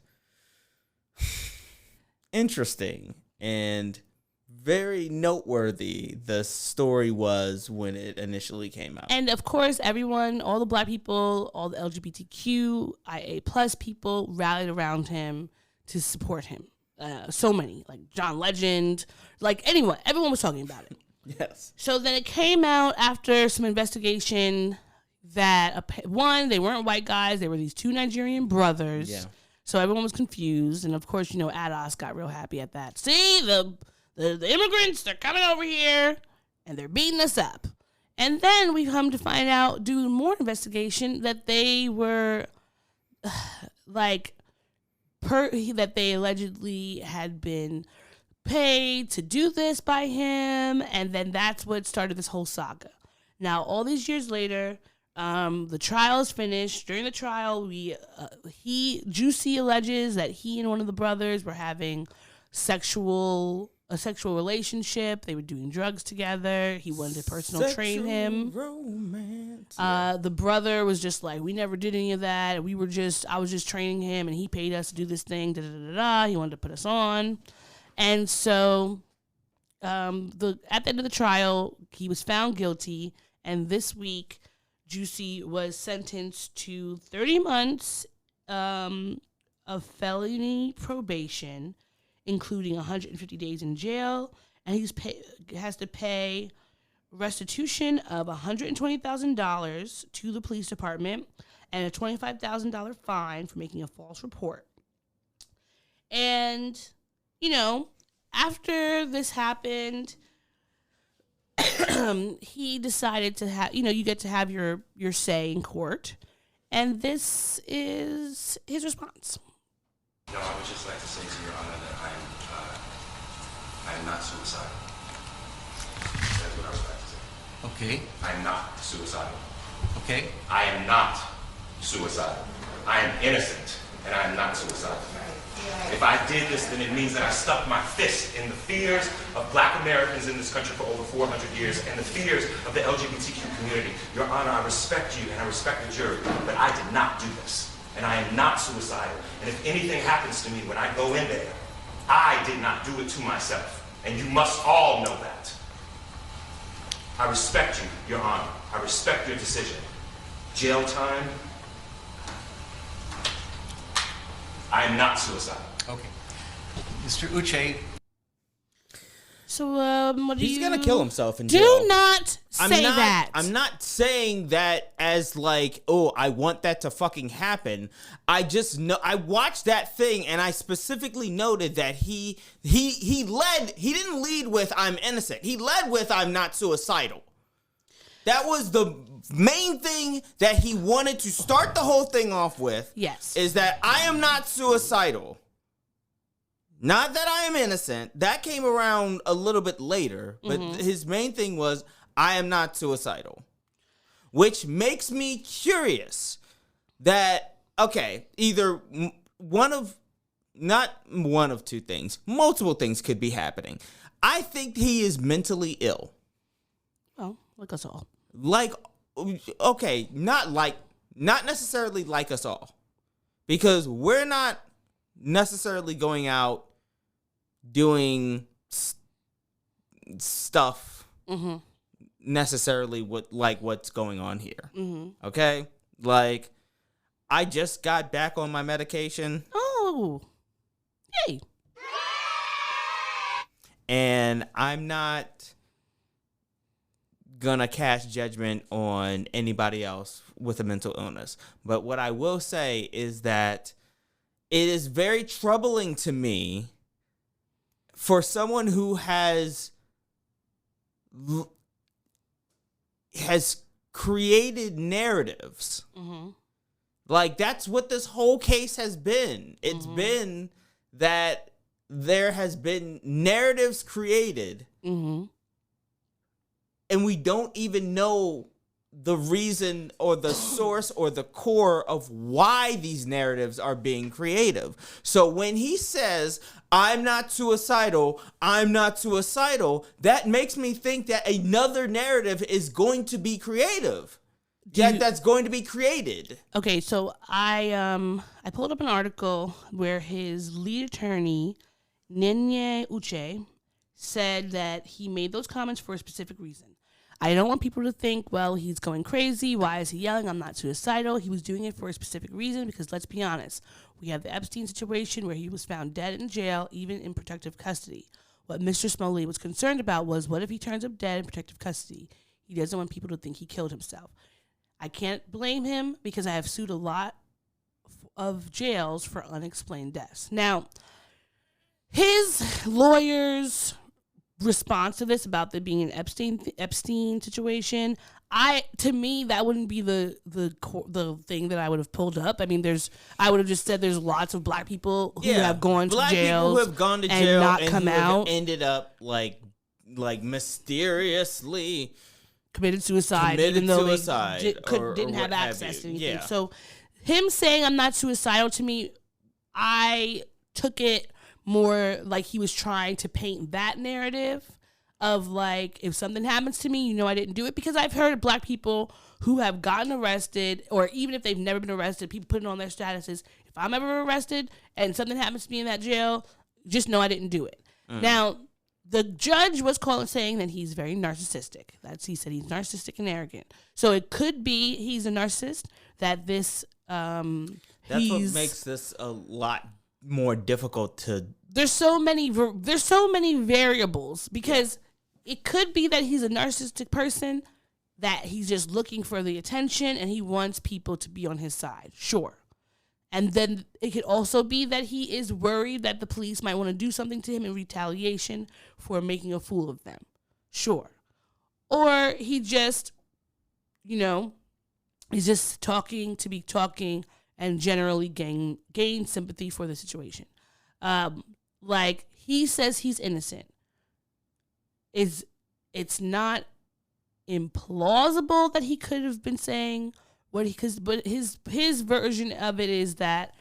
interesting and very noteworthy the story was when it initially came out. And of course, everyone, all the black people, all the LGBTQIA plus people rallied around him to support him. So many, like John Legend, like everyone was talking about it. Yes. So then it came out after some investigation that they weren't white guys, they were these two Nigerian brothers. Yeah. So everyone was confused, and of course, Ados got real happy at that. See, the immigrants, they're coming over here and they're beating us up. And then we come to find out, do more investigation, that they were that they allegedly had been paid to do this by him, and then that's what started this whole saga. Now, all these years later, the trial is finished. During the trial, Jussie alleges that he and one of the brothers were having a sexual relationship. They were doing drugs together. He wanted to personal train him. Romance. The brother was just like, we never did any of that. I was just training him, and he paid us to do this thing. Da da da da. He wanted to put us on, and so at the end of the trial, he was found guilty. And this week, Jussie was sentenced to 30 months of felony probation, including 150 days in jail, and has to pay restitution of $120,000 to the police department and a $25,000 fine for making a false report. And, after this happened, he decided to have, you get to have your say in court, and this is his response. No, I would just like to say to Your Honor that I am not suicidal. That's what I would like to say. Okay. I am not suicidal. Okay. I am not suicidal. I am innocent, and I am not suicidal. If I did this, then it means that I stuck my fist in the fears of black Americans in this country for over 400 years and the fears of the LGBTQ community. Your Honor, I respect you and I respect the jury, but I did not do this. And I am not suicidal. And if anything happens to me when I go in there, I did not do it to myself. And you must all know that. I respect you, Your Honor. I respect your decision. Jail time. I am not suicidal. Okay. Mr. Uche. So, what do He's you... gonna kill himself in jail. Do not say that. I'm not saying that as like, oh, I want that to fucking happen. I just know I watched that thing and I specifically noted that he didn't lead with I'm innocent. He led with I'm not suicidal. That was the main thing that he wanted to start the whole thing off with. Yes. Is that I am not suicidal. Not that I am innocent. That came around a little bit later. But his main thing was, I am not suicidal. Which makes me curious that, okay, either not one of two things. Multiple things could be happening. I think he is mentally ill. Well, like us all. Like, okay, not necessarily like us all. Because we're not necessarily going out doing stuff necessarily what's going on here. Okay? Like, I just got back on my medication. Oh. Yay. And I'm not gonna cast judgment on anybody else with a mental illness. But what I will say is that it is very troubling to me for someone who has created narratives. Like, that's what this whole case has been. It's been that there has been narratives created, and we don't even know the reason or the source or the core of why these narratives are being creative. So when he says, I'm not suicidal, that makes me think that another narrative is going to be creative. That's going to be created. Okay, so I pulled up an article where his lead attorney, Nenye Uche, said that he made those comments for a specific reason. I don't want people to think, well, he's going crazy. Why is he yelling? I'm not suicidal. He was doing it for a specific reason because, let's be honest, we have the Epstein situation where he was found dead in jail, even in protective custody. What Mr. Smollett was concerned about was, what if he turns up dead in protective custody? He doesn't want people to think he killed himself. I can't blame him because I have sued a lot of jails for unexplained deaths. Now, his lawyers' response to this about there being an Epstein situation, to me that wouldn't be the thing that I would have pulled up. I mean, I would have just said there's lots of black people who have gone to jail, who have gone to and jail not and come who have out, ended up like mysteriously committed suicide, even though they didn't have access to anything. Yeah. So him saying I'm not suicidal, to me, I took it more like he was trying to paint that narrative of like, if something happens to me, I didn't do it. Because I've heard of black people who have gotten arrested, or even if they've never been arrested, people put it on their statuses, if I'm ever arrested and something happens to me in that jail, just know I didn't do it. Now, the judge was saying that he's very narcissistic. He said he's narcissistic and arrogant. So it could be he's a narcissist, that this that's what makes this a lot more difficult to. There's so many variables, because it could be that he's a narcissistic person, that he's just looking for the attention and he wants people to be on his side. Sure. And then it could also be that he is worried that the police might want to do something to him in retaliation for making a fool of them. Sure. Or he just, he's just talking to be talking and generally gain sympathy for the situation. Like, he says he's innocent. It's not implausible that he could have been saying but his version of it is that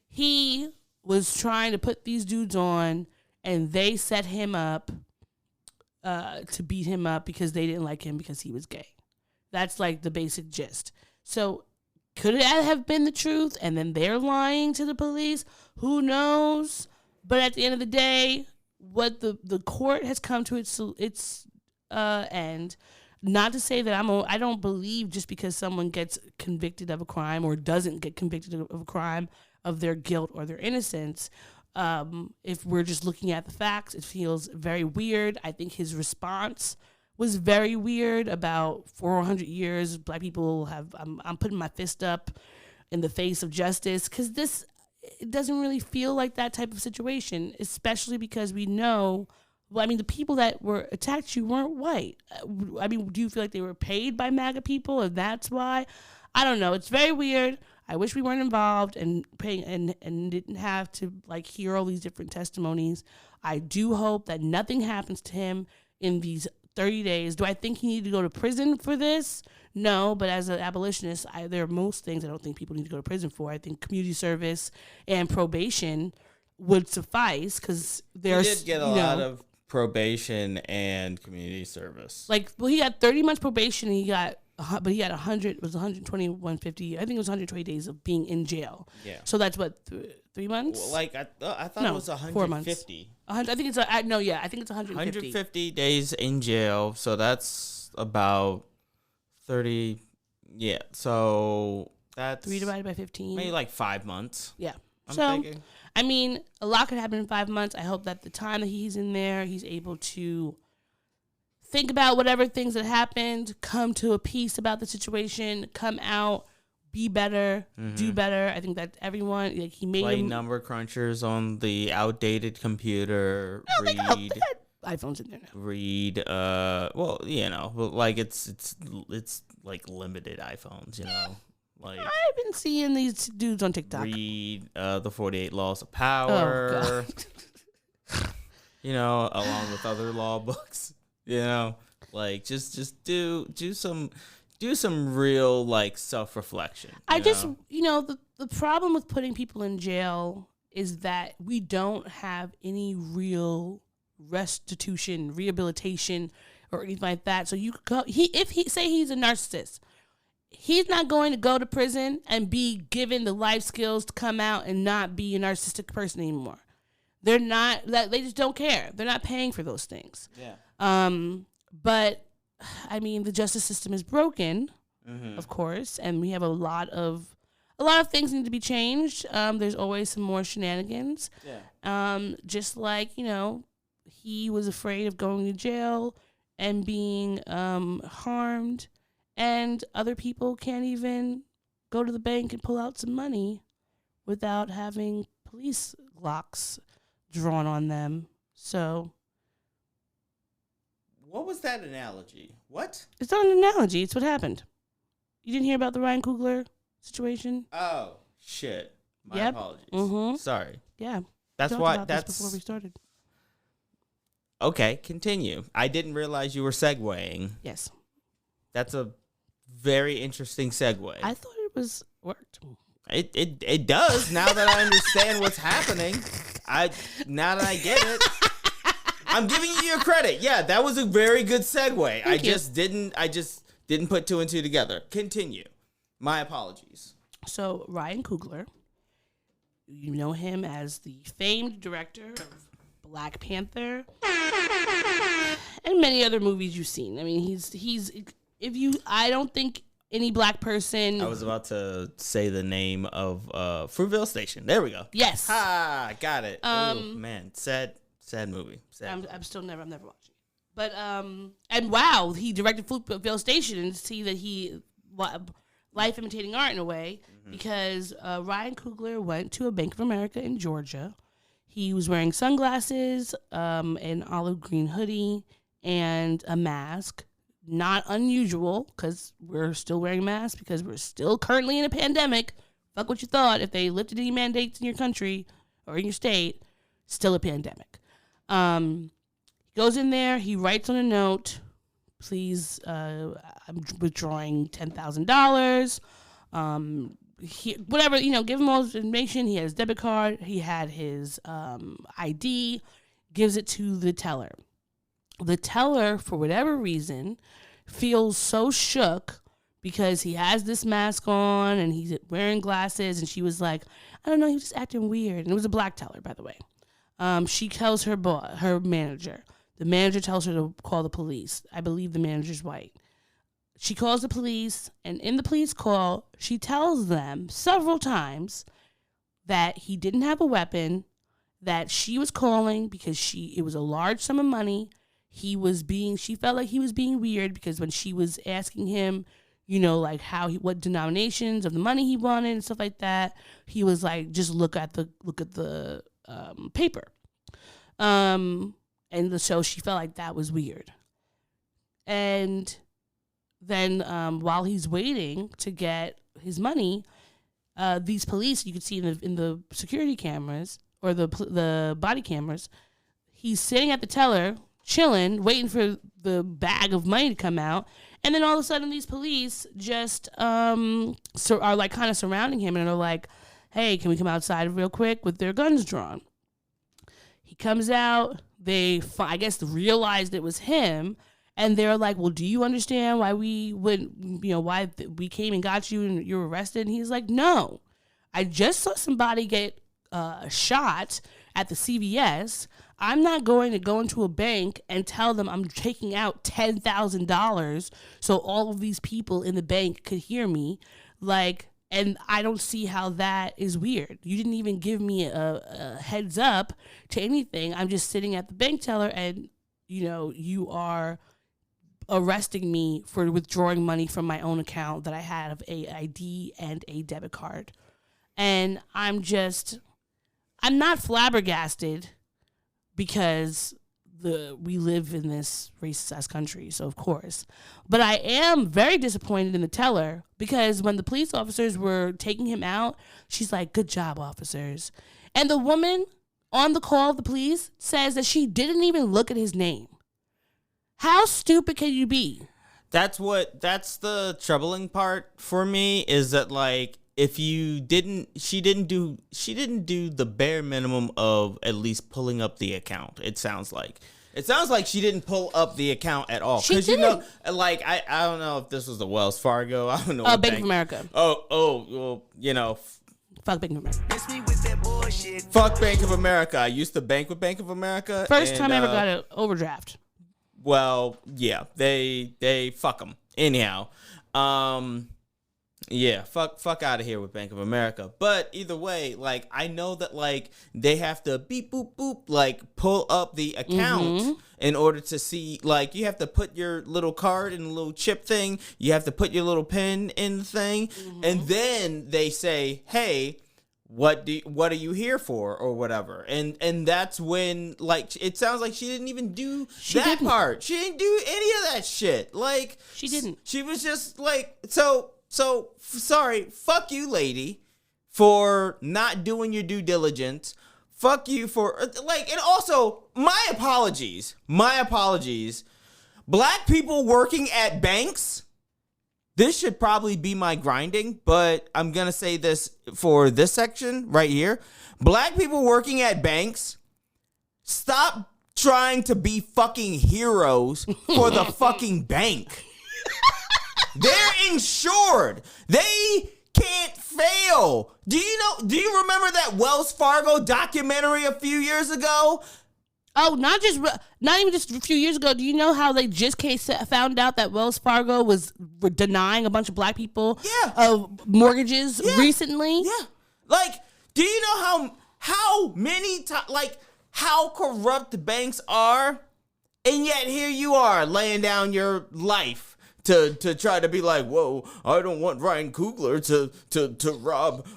he was trying to put these dudes on and they set him up to beat him up because they didn't like him because he was gay. That's like the basic gist. So could it have been the truth and then they're lying to the police? Who knows? But at the end of the day, what the court has come to its end. Not to say that I don't believe just because someone gets convicted of a crime or doesn't get convicted of a crime of their guilt or their innocence. If we're just looking at the facts, it feels very weird. I think his response was very weird about 400 years. Black people have, I'm putting my fist up in the face of justice, because it doesn't really feel like that type of situation, especially because we know, well, I mean, the people that were attacked you weren't white. I mean, do you feel like they were paid by MAGA people, and that's why? I don't know. It's very weird. I wish we weren't involved and paying and didn't have to like hear all these different testimonies. I do hope that nothing happens to him in these 30 days. Do I think he needed to go to prison for this? No, but as an abolitionist, there are most things I don't think people need to go to prison for. I think community service and probation would suffice, because there's, he did get a lot of probation and community service. Like, well, he got 30 months probation, and he got 100. It was 120, 150. I think it was 120 days of being in jail. Yeah. So that's what 3 months. Well, like I thought it was 150. 4 months. 100. I think it's I think it's 150. 150 days in jail. So that's about 30. Yeah. So that's 3 divided by 15. Maybe like 5 months. Yeah. I'm so thinking. I mean, a lot could happen in 5 months. I hope that the time that he's in there, he's able to think about whatever things that happened, come to a peace about the situation, come out, be better, do better. I think that everyone, like, he made Play number crunchers on the outdated computer. They got iPhones in there now. Read. Well, you know, like it's like limited iPhones. You know, like I've been seeing these dudes on TikTok. Read the 48 Laws of Power. Oh, God. You know, along with other law books. You know, like just do some real like self-reflection. The problem with putting people in jail is that we don't have any real restitution, rehabilitation, or anything like that. So you go, if he say he's a narcissist, he's not going to go to prison and be given the life skills to come out and not be a narcissistic person anymore. They're not. They just don't care. They're not paying for those things. Yeah. But I mean, the justice system is broken, of course, and we have a lot of things need to be changed. There's always some more shenanigans. Yeah. Just like, he was afraid of going to jail and being harmed, and other people can't even go to the bank and pull out some money without having police locks drawn on them. So, what was that analogy? What? It's not an analogy. It's what happened. You didn't hear about the Ryan Coogler situation? Oh, shit. My apologies. Mm-hmm. Sorry. Yeah. That's why. That's before we started. Okay, continue. I didn't realize you were segueing. Yes. That's a very interesting segue. I thought it worked. It does now that I understand what's happening. Now that I get it, I'm giving you your credit. Yeah, that was a very good segue. I just didn't put two and two together. Continue. My apologies. So Ryan Coogler, you know him as the famed director of Black Panther and many other movies you've seen. I mean, I don't think any black person. I was about to say the name of Fruitvale Station. There we go. Yes. Ha, got it. Ooh, man, sad movie. I'm never watching it. But and wow, he directed Fruitvale Station, and see that he life imitating art in a way, because Ryan Coogler went to a Bank of America in Georgia. He was wearing sunglasses, an olive green hoodie, and a mask. Not unusual, because we're still wearing masks because we're still currently in a pandemic. Fuck what you thought. If they lifted any mandates in your country or in your state, still a pandemic. He goes in there. He writes on a note, please, I'm withdrawing $10,000. Whatever, give him all his information. He had his debit card. He had his ID. Gives it to the teller. The teller, for whatever reason, feels so shook because he has this mask on and he's wearing glasses. And she was like, I don't know, he was just acting weird. And it was a black teller, by the way. She tells her manager. The manager tells her to call the police. I believe the manager's white. She calls the police, and in the police call, she tells them several times that he didn't have a weapon, that she was calling because it was a large sum of money. She felt like he was being weird because when she was asking him, like what denominations of the money he wanted and stuff like that, he was like, just look at the paper. And so she felt like that was weird. And then while he's waiting to get his money, these police, you could see in the security cameras or the body cameras, he's sitting at the teller, chilling, waiting for the bag of money to come out. And then all of a sudden, these police just are like kind of surrounding him, and they're like, "Hey, can we come outside real quick?" with their guns drawn. He comes out. They, I guess, realized it was him, and they're like, "Well, do you understand why we why we came and got you and you're arrested?" And he's like, "No, I just saw somebody get shot at the CVS. I'm not going to go into a bank and tell them I'm taking out $10,000 so all of these people in the bank could hear me. And I don't see how that is weird. You didn't even give me a heads up to anything. I'm just sitting at the bank teller and, you are arresting me for withdrawing money from my own account that I had of a ID and a debit card." And I'm not flabbergasted because we live in this racist-ass country, so of course. But I am very disappointed in the teller because when the police officers were taking him out, she's like, "Good job, officers." And the woman on the call of the police says that she didn't even look at his name. How stupid can you be? That's the troubling part for me, is that if she didn't do the bare minimum of at least pulling up the account. It sounds like she didn't pull up the account at all. She didn't. I don't know if this was the Wells Fargo. I don't know. Bank of America. Well, Fuck Bank of America. Fuck Bank of America. I used to bank with Bank of America. First time I ever got an overdraft. Well, yeah, they fuck them. Anyhow, yeah, fuck out of here with Bank of America. But either way, I know that they have to beep boop boop pull up the account in order to see. You have to put your little card in the little chip thing. You have to put your little pin in the thing, and then they say, "Hey, what are you here for?" or whatever. And that's when it sounds like she didn't even do that part. She didn't do any of that shit. She didn't. She was just So, sorry, fuck you, lady, for not doing your due diligence. Fuck you for, and also, my apologies. Black people working at banks, this should probably be my grinding, but I'm going to say this for this section right here. Black people working at banks, stop trying to be fucking heroes for the fucking bank. They're insured. They can't fail. Do you remember that Wells Fargo documentary a few years ago? Oh, not even just a few years ago. Do you know how they just found out that Wells Fargo was denying a bunch of black people mortgages recently? Yeah. Do you know how many times, how corrupt banks are? And yet here you are laying down your life to try to be whoa, I don't want Ryan Coogler to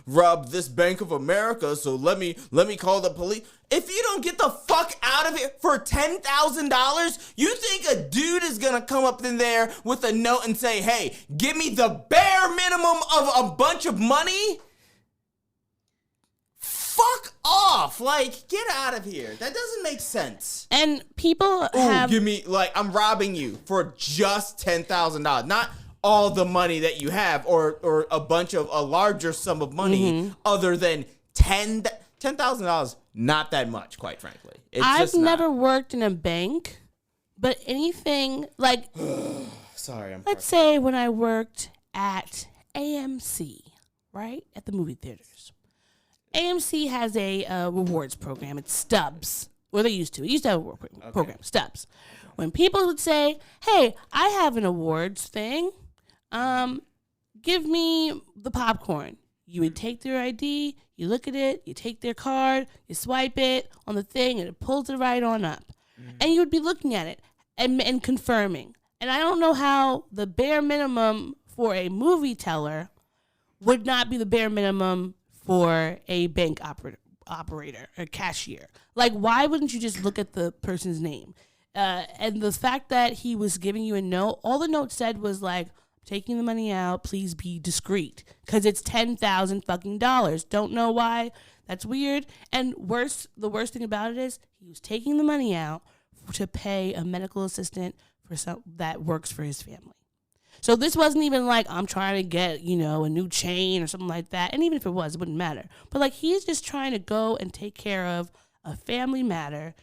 rob this Bank of America, so let me call the police. If you don't get the fuck out of here for $10,000, you think a dude is gonna come up in there with a note and say, "Hey, give me the bare minimum of a bunch of money"? Fuck off. Get out of here. That doesn't make sense. And people have... give me, I'm robbing you for just $10,000. Not all the money that you have or a larger sum of money other than $10,000. Not that much, quite frankly. I've never worked in a bank, but anything Sorry, let's say when I worked at AMC, right? At the movie theaters. AMC has a rewards program. It's Stubs. Or they used to. It used to have a reward program, Stubs. When people would say, "Hey, I have an awards thing. Give me the popcorn." you would take their ID, you look at it, you take their card, you swipe it on the thing, and it pulls it right on up. And you would be looking at it and confirming. And I don't know how the bare minimum for a movie teller would not be the bare minimum for a bank operator or cashier. Like, why wouldn't you just look at the person's name? And the fact that he was giving you a note, all the note said was like, taking the money out, please be discreet, because it's $10,000 fucking dollars. Don't know why. That's weird. And the worst thing about it is he was taking the money out to pay a medical assistant for that works for his family. So this wasn't even like, I'm trying to get, a new chain or something like that. And even if it was, it wouldn't matter. But like, he's just trying to go and take care of a family matter.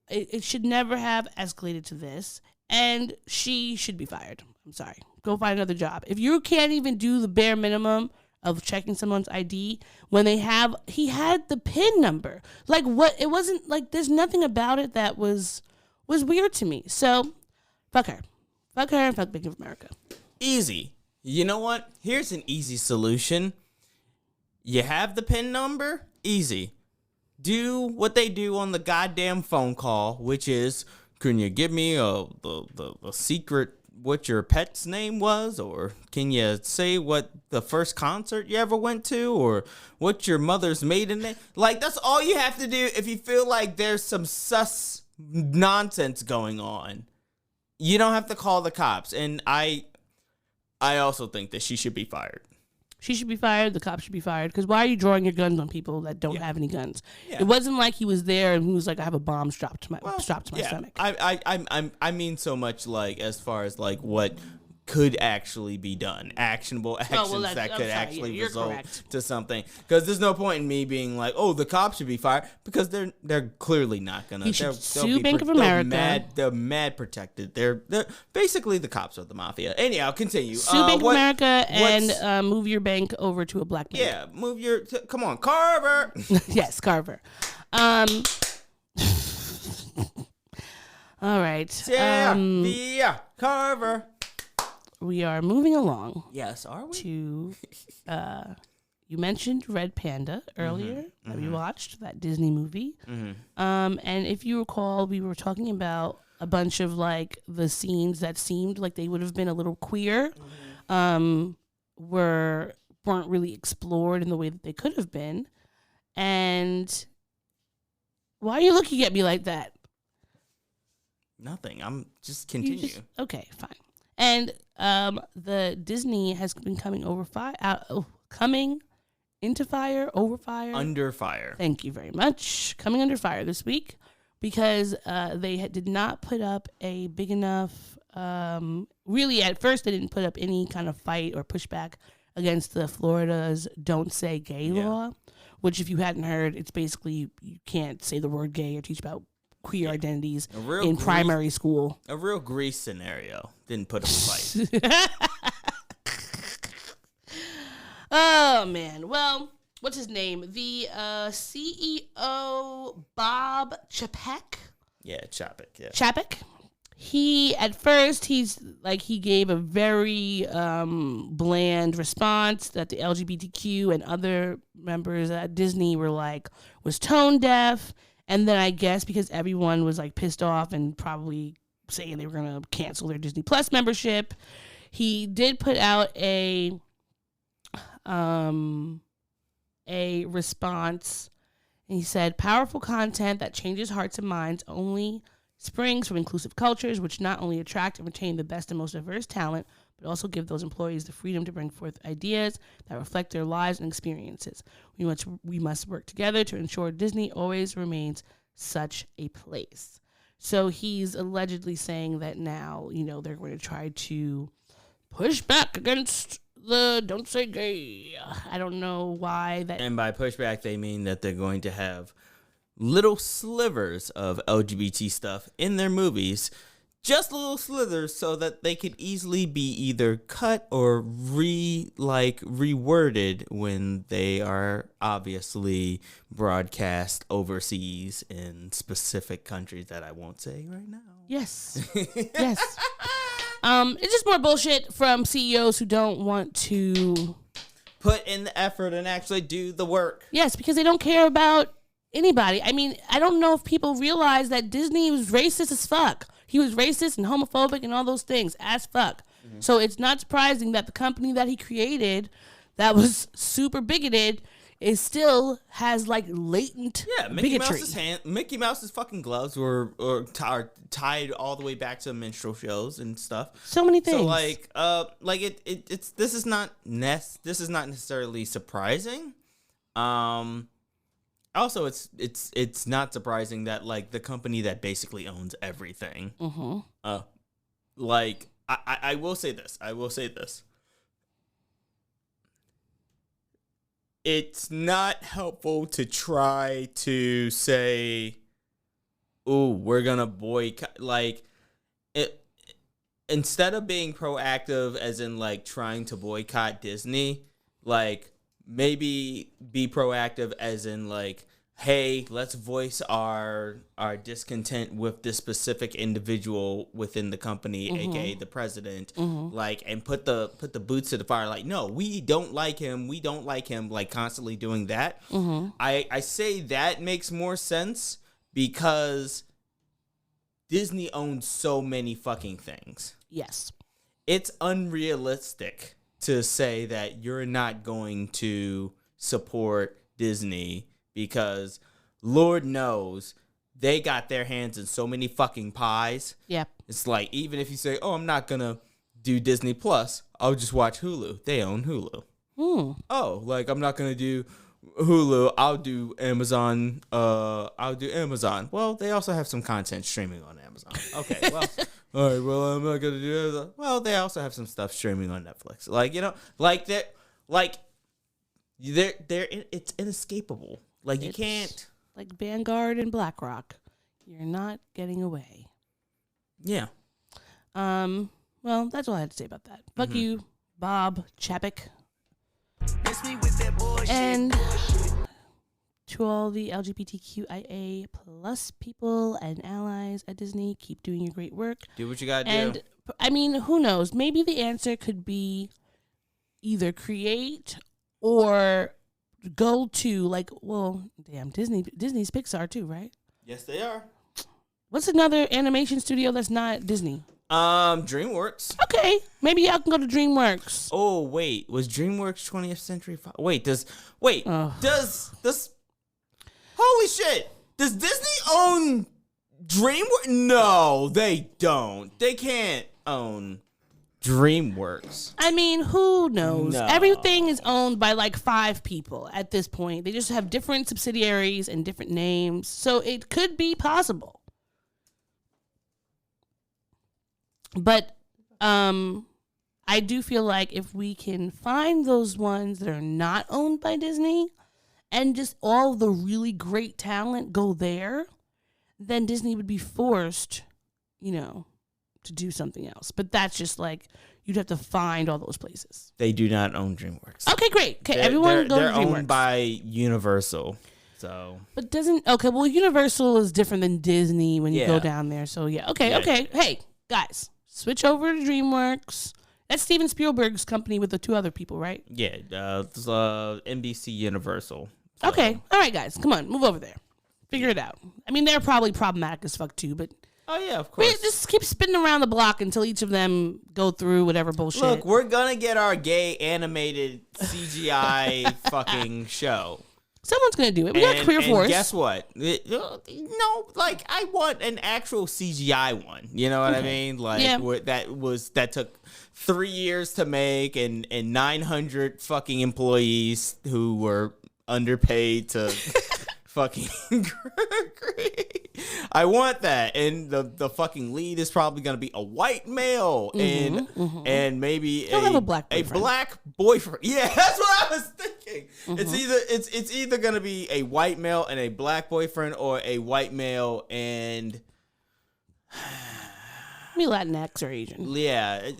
It should never have escalated to this. And she should be fired. I'm sorry. Go find another job. If you can't even do the bare minimum of checking someone's ID when he had the PIN number. Like, what? It wasn't like, there's nothing about it that was weird to me. So fuck her. Fuck her and fuck Bank of America. Easy. You know what? Here's an easy solution. You have the PIN number? Easy. Do what they do on the goddamn phone call, which is, can you give me the secret what your pet's name was? Or can you say what the first concert you ever went to? Or what your mother's maiden name? Like, that's all you have to do if you feel like there's some sus nonsense going on. You don't have to call the cops. And I also think that she should be fired. She should be fired. The cops should be fired. Because why are you drawing your guns on people that don't have any guns? Yeah. It wasn't like he was there and he was like, I have a bomb strapped to my stomach. I mean so much like as far as like what could actually be done, actionable actions that could actually result to something. Because there's no point in me being like, oh, the cops should be fired, because they're clearly not gonna. You should sue Bank of America. They're mad protected. They're basically the cops are the mafia. Anyhow, continue. Sue Bank of America and move your bank over to a black bank. Yeah, come on, Carver. Yes, Carver. All right. Yeah, Carver. We are moving along. Yes, are we? To, you mentioned Red Panda earlier that we watched, that Disney movie. And if you recall, we were talking about a bunch of like the scenes that seemed like they would have been a little queer, weren't really explored in the way that they could have been. And why are you looking at me like that? Nothing. I'm just continue. Okay, fine. And the Disney has been coming coming into fire, over fire, under fire. Thank you very much. Coming under fire this week because they did not put up a big enough. Really, at first, they didn't put up any kind of fight or pushback against the Florida's "Don't Say Gay" law, which, if you hadn't heard, it's basically you can't say the word gay or teach about queer identities in primary school. A real Grease scenario. Didn't put up a fight. Oh, man. Well, what's his name? The CEO, Bob Chapek. Yeah, Chapek. Yeah. Chapek. He gave a very bland response that the LGBTQ and other members at Disney was tone deaf. And then I guess because everyone was like pissed off and probably saying they were going to cancel their Disney Plus membership, he did put out a response. And he said, powerful content that changes hearts and minds only springs from inclusive cultures, which not only attract and retain the best and most diverse talent, but also give those employees the freedom to bring forth ideas that reflect their lives and experiences. We must work together to ensure Disney always remains such a place. So he's allegedly saying that now, they're going to try to push back against the "Don't Say Gay." I don't know why that. And by pushback, they mean that they're going to have little slivers of LGBT stuff in their movies. Just little slithers, so that they could easily be either cut or reworded when they are obviously broadcast overseas in specific countries that I won't say right now. Yes. Yes. It's just more bullshit from CEOs who don't want to put in the effort and actually do the work. Yes, because they don't care about anybody. I mean, I don't know if people realize that Disney was racist as fuck. He was racist and homophobic and all those things as fuck. Mm-hmm. So it's not surprising that the company that he created that was super bigoted is still has like latent bigotry. Mickey Mouse's fucking gloves were tied all the way back to minstrel shows and stuff. So many things. So this is not necessarily surprising. Also, it's not surprising that like the company that basically owns everything. Mm-hmm. I will say this. It's not helpful to try to say, "Ooh, we're gonna boycott." Like, instead of being proactive, as in like trying to boycott Disney, like maybe be proactive, as in like, hey, let's voice our discontent with this specific individual within the company, aka the president, like, and put the boots to the fire. Like, no, we don't like him. Like, constantly doing that. I say that makes more sense because Disney owns so many fucking things. Yes, it's unrealistic to say that you're not going to support Disney, because Lord knows they got their hands in so many fucking pies. Yep. It's like, even if you say, oh, I'm not going to do Disney Plus, I'll just watch Hulu. They own Hulu. Oh, like, I'm not going to do Hulu, I'll do Amazon. Well, they also have some content streaming on Amazon. Okay, well, all right, well, I'm not going to do Amazon. Well, they also have some stuff streaming on Netflix. Like, you know, like, it's inescapable. Like, you can't. Like Vanguard and BlackRock. You're not getting away. Yeah. Well, that's all I had to say about that. Fuck you, Bob Chapek. And to all the LGBTQIA plus people and allies at Disney, keep doing your great work. Do what you gotta do. And I mean, who knows? Maybe the answer could be either create or go to, like, well, damn, Disney's Pixar too, right? Yes, they are. What's another animation studio that's not Disney? DreamWorks. Okay, maybe y'all can go to DreamWorks. Oh wait, was DreamWorks 20th Century Fox? Does holy shit? Does Disney own DreamWorks? No, they don't. They can't own DreamWorks. I mean, who knows? No. Everything is owned by like 5 people at this point. They just have different subsidiaries and different names, so it could be possible. But I do feel like if we can find those ones that are not owned by Disney and just all the really great talent go there, then Disney would be forced, to do something else. But that's just like, you'd have to find all those places. They do not own DreamWorks. Okay, great. Okay, everyone go to DreamWorks. They're owned by Universal. So, but Universal is different than Disney when you go down there. So okay. Hey, guys. Switch over to DreamWorks. That's Steven Spielberg's company with the 2 other people, right? Yeah, NBC Universal. So. Okay, all right, guys, come on, move over there. Figure it out. I mean, they're probably problematic as fuck too, but oh yeah, of course. We just keep spinning around the block until each of them go through whatever bullshit. Look, we're gonna get our gay animated CGI fucking show. Someone's gonna do it. We got Queer Force. Guess what? I want an actual CGI one. You know what I mean? Like that took 3 years to make, and 900 fucking employees who were underpaid to fucking I want that, and the fucking lead is probably gonna be a white male, and maybe he'll have a black boyfriend. Yeah, that's what I was thinking. It's either gonna be a white male and a black boyfriend, or a white male and maybe Latinx or Asian. Yeah.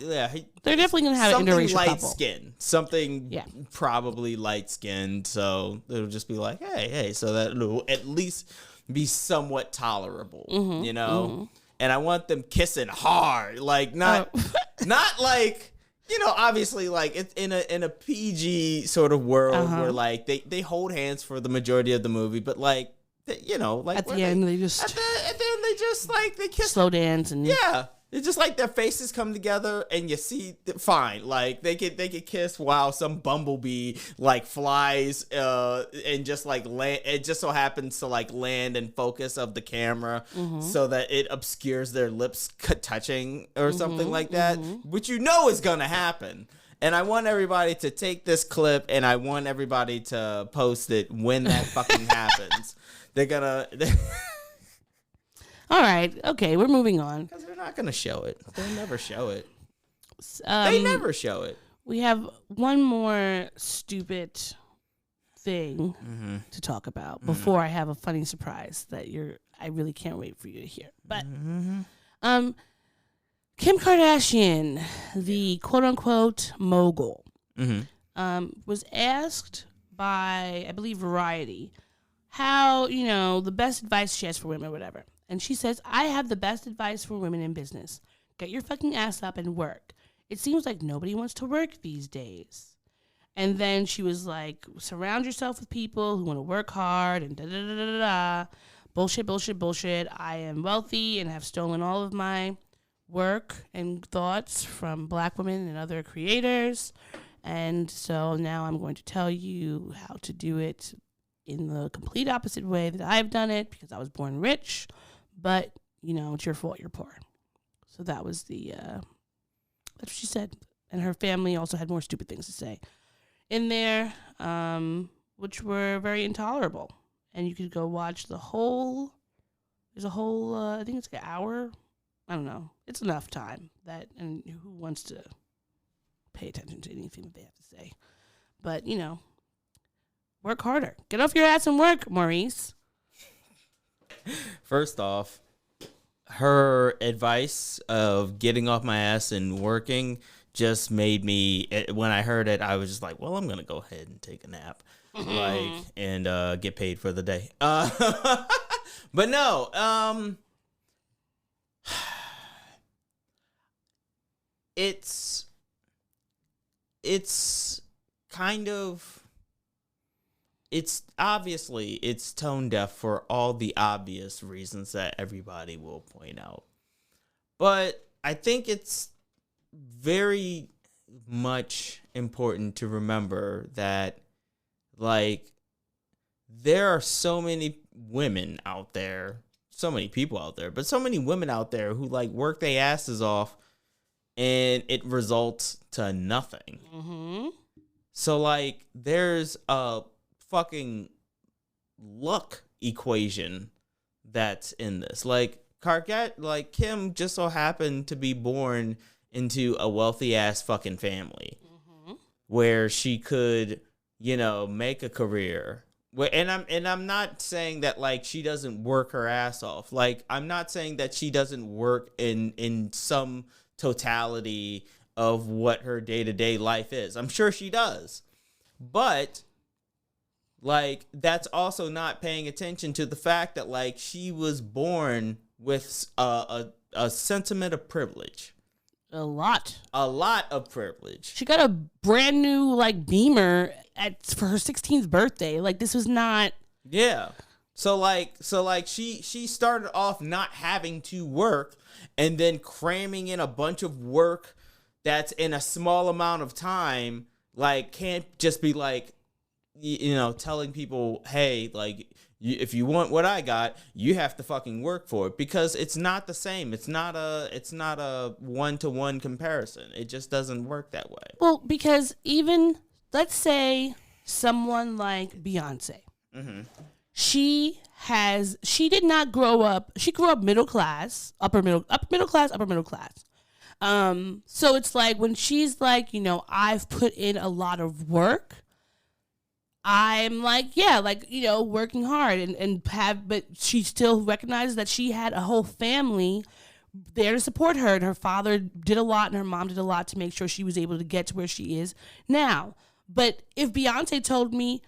They're definitely gonna have an interracial light couple. Something probably light skinned. So it'll just be like, hey, so that it'll at least be somewhat tolerable, And I want them kissing hard, like not like you know, obviously, like it's in a PG sort of world where like they hold hands for the majority of the movie, but like you know, like at the end they just at the end they just like they kiss, slow dance, and it's just like their faces come together and you see fine, like they could kiss while some bumblebee like flies and just like land. It just so happens to like land in focus of the camera so that it obscures their lips touching or something like that, which you know is gonna happen. And I want everybody to take this clip and I want everybody to post it when that fucking happens. They're gonna. All right. Okay, we're moving on. Because they're not going to show it. They'll never show it. They never show it. We have one more stupid thing to talk about before I have a funny surprise that I really can't wait for you to hear. But Kim Kardashian, the quote-unquote mogul, was asked by, I believe, Variety, how, you know, the best advice she has for women or whatever. And she says, I have the best advice for women in business. Get your fucking ass up and work. It seems like nobody wants to work these days. And then she was like, surround yourself with people who want to work hard and da-da-da-da-da. Bullshit, bullshit, bullshit. I am wealthy and have stolen all of my work and thoughts from Black women and other creators. And so now I'm going to tell you how to do it in the complete opposite way that I've done it because I was born rich. But, you know, it's your fault you're poor. So that was that's what she said. And her family also had more stupid things to say in there, which were very intolerable. And you could go watch there's a whole, I think it's like an hour. I don't know. It's enough time and who wants to pay attention to anything that they have to say. But, you know, work harder. Get off your ass and work, Maurice. First off, her advice of getting off my ass and working just made me, when I heard it, I was just like, well, I'm going to go ahead and take a nap and get paid for the day. But no, it's kind of, it's obviously it's tone deaf for all the obvious reasons that everybody will point out. But I think it's very much important to remember that, like, there are so many women out there, so many people out there, but so many women out there who, like, work their asses off and it results to nothing. So, like, there's a fucking luck equation that's in this. Like, Kim just so happened to be born into a wealthy ass fucking family where she could, you know, make a career. And I'm not saying that, like, she doesn't work her ass off. Like, I'm not saying that she doesn't work in some totality of what her day-to-day life is. I'm sure she does. But, like, that's also not paying attention to the fact that, like, she was born with a sentiment of privilege. A lot of privilege. She got a brand new, like, Beamer for her 16th birthday. Like, this was not. Yeah. So she started off not having to work and then cramming in a bunch of work that's in a small amount of time. Like, can't just be like, you know, telling people, hey, like, if you want what I got, you have to fucking work for it, because it's not the same. It's not a one-to-one comparison. It just doesn't work that way. Well, because even, let's say someone like Beyonce, she did not grow up. She grew up middle class, upper middle class. So it's like when she's like, you know, I've put in a lot of work. I'm like, yeah, like, you know, working hard but she still recognizes that she had a whole family there to support her. And her father did a lot and her mom did a lot to make sure she was able to get to where she is now. But if Beyonce told me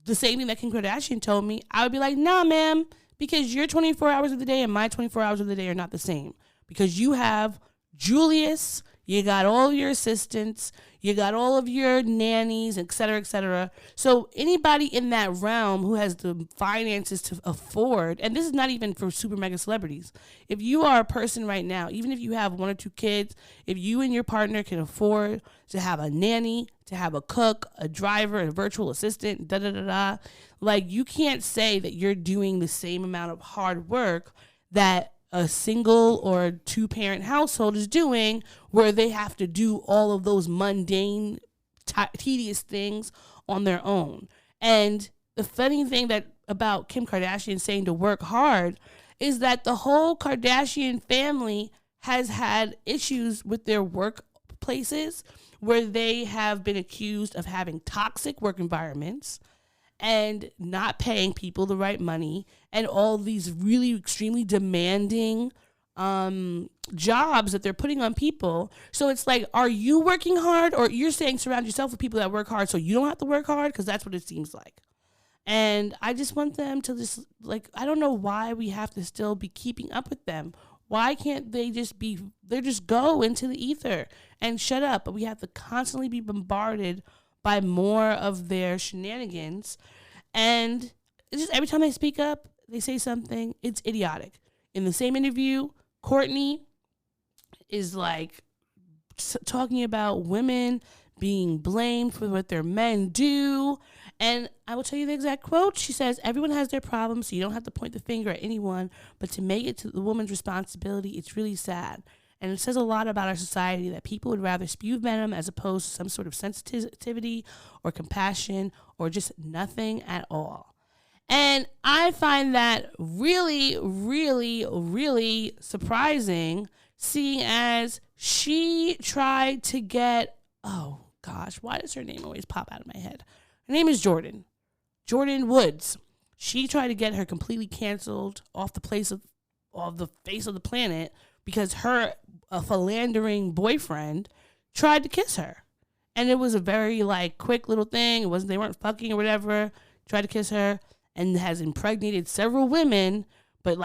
the same thing that Kim Kardashian told me, I would be like, nah, ma'am, because your 24 hours of the day and my 24 hours of the day are not the same. Because you have Julius, You got all your assistants. You got all of your nannies, et cetera, et cetera. So anybody in that realm who has the finances to afford, and this is not even for super mega celebrities. If you are a person right now, even if you have 1 or 2 kids, if you and your partner can afford to have a nanny, to have a cook, a driver, a virtual assistant, da-da-da-da, like you can't say that you're doing the same amount of hard work that a single or 2-parent household is doing, where they have to do all of those mundane, tedious things on their own. And the funny thing about Kim Kardashian saying to work hard is that the whole Kardashian family has had issues with their workplaces where they have been accused of having toxic work environments and not paying people the right money and all these really extremely demanding jobs that they're putting on people. So it's like, are you working hard, or you're saying surround yourself with people that work hard so you don't have to work hard? Because that's what it seems like. And I just want them to just, like, I don't know why we have to still be keeping up with them. Why can't they just go into the ether and shut up? But we have to constantly be bombarded by more of their shenanigans. And it's just every time they speak up, they say something, it's idiotic. In the same interview, Courtney is like talking about women being blamed for what their men do. And I will tell you the exact quote. She says, everyone has their problems, so you don't have to point the finger at anyone, but to make it to the woman's responsibility, it's really sad. And it says a lot about our society that people would rather spew venom as opposed to some sort of sensitivity or compassion or just nothing at all. And I find that really, really, really surprising, seeing as she tried to get, oh gosh, why does her name always pop out of my head? Her name is Jordan Woods. She tried to get her completely canceled off the face of the planet because her philandering boyfriend tried to kiss her. And it was a very quick little thing. They weren't fucking or whatever. Tried to kiss her and has impregnated several women, but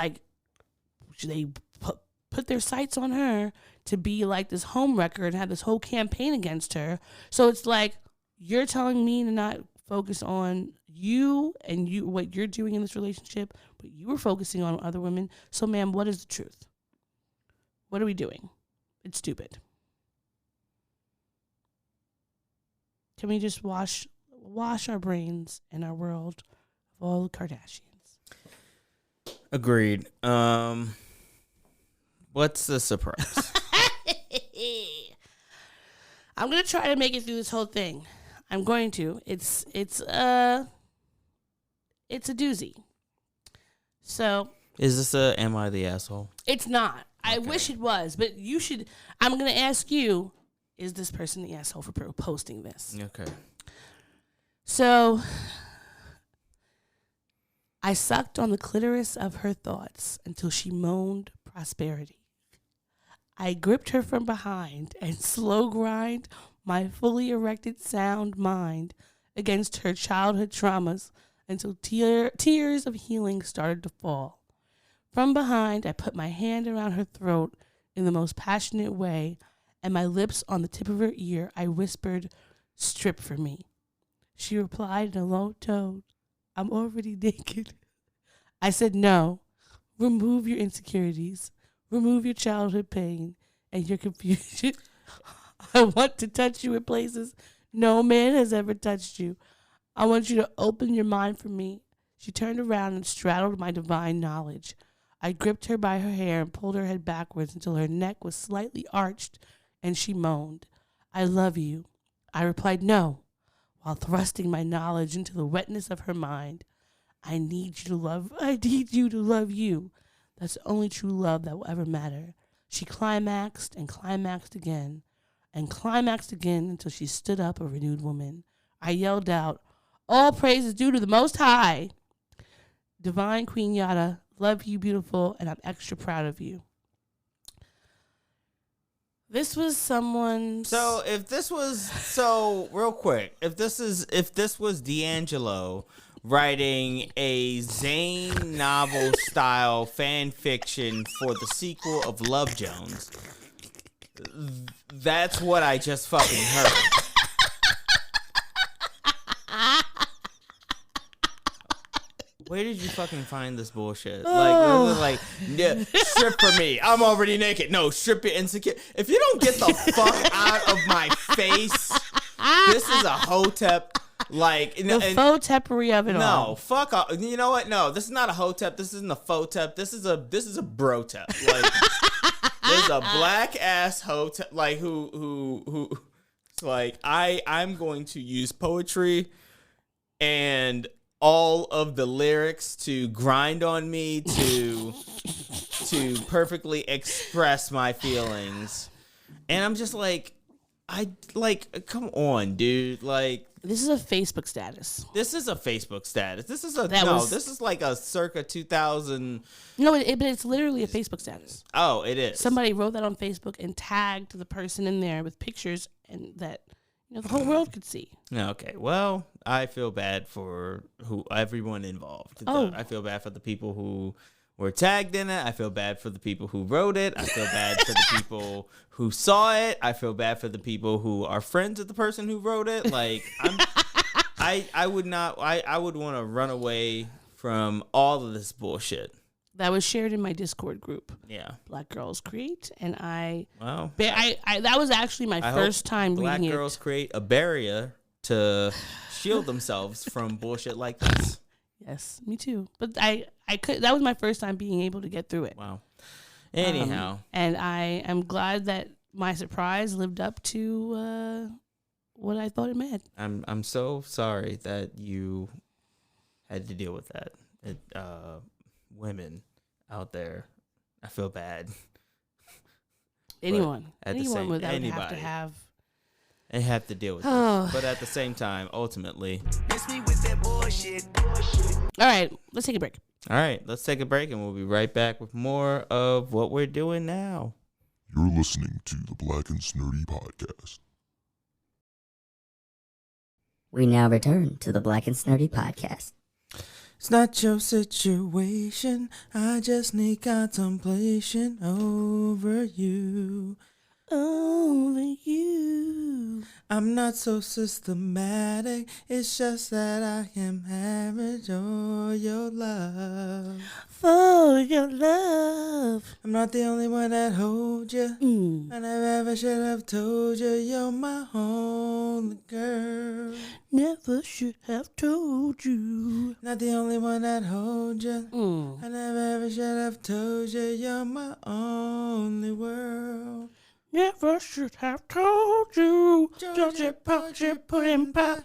they put their sights on her to be this homewrecker and have this whole campaign against her. So it's like, you're telling me to not focus on you and what you're doing in this relationship, but you were focusing on other women. So, ma'am, what is the truth? What are we doing? It's stupid. Can we just wash our brains and our world of all the Kardashians? Agreed. What's the surprise? I'm gonna try to make it through this whole thing. I'm going to. It's a doozy. So Is this a Am I the Asshole? it's not. I Okay. wish it was, but you should. I'm gonna ask you: is this person the asshole for posting this? Okay. So I sucked on the clitoris of her thoughts until she moaned prosperity. I gripped her from behind and slow grind my fully erected sound mind against her childhood traumas until tears of healing started to fall. From behind, I put my hand around her throat in the most passionate way, and my lips on the tip of her ear, I whispered, "Strip for me." She replied in a low tone, "I'm already naked." I said, "No, remove your insecurities, remove your childhood pain and your confusion. I want to touch you in places no man has ever touched you. I want you to open your mind for me." She turned around and straddled my divine knowledge. I gripped her by her hair and pulled her head backwards until her neck was slightly arched, and she moaned, "I love you." I replied, "No," while thrusting my knowledge into the wetness of her mind. I need you to love you. That's the only true love that will ever matter." She climaxed and climaxed again and climaxed again until she stood up a renewed woman. I yelled out, "All praise is due to the Most High. Divine Queen Yada, love you, beautiful, and I'm extra proud of you." This was someone's... So real quick, if this was D'Angelo writing a Zane novel style fan fiction for the sequel of Love Jones, That's what I just fucking heard. Where did you fucking find this bullshit? Like, yeah, strip for me. I'm already naked. No, strip it insecure. If you don't get the fuck out of my face, this is a hotep. Like the photepery of it all. No, fuck off. You know what? No, this is not a hotep. This isn't a photep. This is a brotep. Like, there's a black ass hotep. Like who? Like I'm going to use poetry and all of the lyrics to grind on me to perfectly express my feelings. And I'm just like, come on, dude. Like, this is a Facebook status. This is a Facebook status. This is this is like a circa 2000. No, but it's literally a Facebook status. Oh, it is. Somebody wrote that on Facebook and tagged the person in there with pictures and that the whole world could see. Okay, well, I feel bad for everyone involved. Oh. I feel bad for the people who were tagged in it. I feel bad for the people who wrote it. I feel bad for the people who saw it. I feel bad for the people who are friends of the person who wrote it. Like, I would want to run away from all of this bullshit. That was shared in my Discord group. Yeah, Black Girls Create, and I that was actually my first time Black reading it. girls create a barrier to shield themselves from bullshit like this. Yes, me too. But I could. That was my first time being able to get through it. Wow. Anyhow, and I am glad that my surprise lived up to what I thought it meant. I'm so sorry that you had to deal with that. Women out there, I feel bad. Anyone would have to have. They have to deal with it. But at the same time, ultimately. Miss me with that bullshit. All right, let's take a break. All right, let's take a break and we'll be right back with more of what we're doing now. You're listening to the Black and Snurdy Podcast. We now return to the Black and Snurdy Podcast. It's not your situation, I just need contemplation over you. Over you. I'm not so systematic, it's just that I am average for your love. For your love. I'm not the only one that holds you. I never ever should have told you you're my only girl. Never should have told you. Not the only one that holds you. I never ever should have told you you're my only world. Never should have told you. Georgia, Georgia, pudding pie.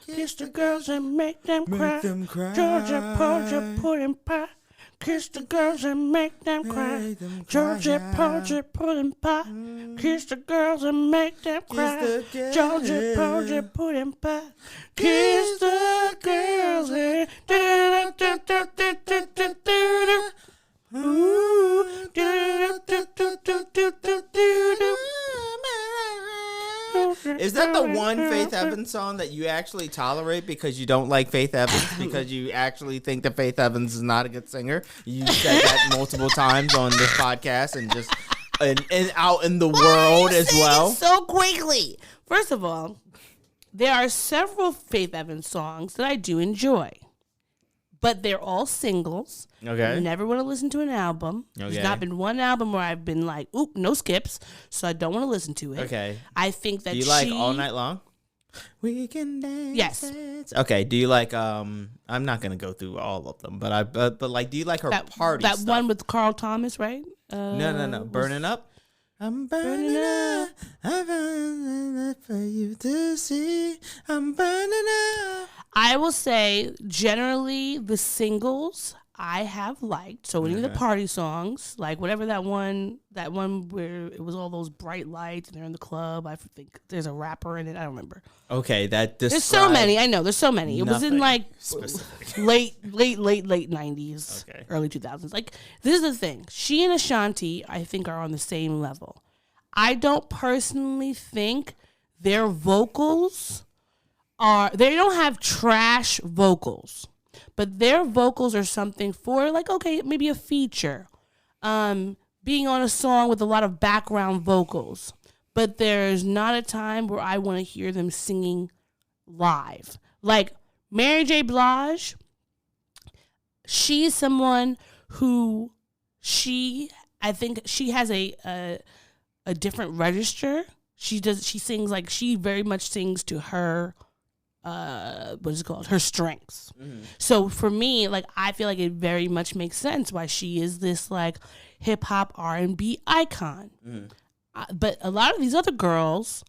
Kiss the girls and make them cry. Georgia, Georgia, pudding pie. Kiss the girls and make them cry. Georgia, Georgia, pudding pie. Kiss the girls and make them cry. Georgia, Georgia, pudding pie. Kiss the girls and Is that the one Faith Evans song that you actually tolerate because you don't like Faith Evans because you actually think that Faith Evans is not a good singer? You said that multiple times on this podcast and just and out in the world as well. So quickly. First of all, there are several Faith Evans songs that I do enjoy, but they're all singles. Okay. I never want to listen to an album. Okay. There's not been one album where I've been like, oop, no skips, so I don't want to listen to it. Okay. I think that do you like All Night Long? We can dance. Yes. Dance. Okay. Do you like I'm not gonna go through all of them, but like, do you like her party that stuff? one with Carl Thomas, right? No. Burning Up. I'm burning up. I'm burning up for you to see. I'm burning up. I will say, generally, the singles I have liked. So any of the party songs, like whatever that one where it was all those bright lights and they're in the club. I think there's a rapper in it. I don't remember. Okay, there's so many. I know there's so many. It was in like specific. late 90s, early 2000s. Like, this is the thing. She and Ashanti, I think, are on the same level. I don't personally think their vocals they don't have trash vocals, but their vocals are something for, like, okay, maybe a feature, being on a song with a lot of background vocals. but there's not a time where I want to hear them singing live. Like Mary J. Blige, she's someone who I think she has a different register. She sings like she very much sings to her what is it called? Her strengths. Mm-hmm. So for me, like I feel like it very much makes sense why she is this like hip hop R&B icon. Mm-hmm. But a lot of these other girls,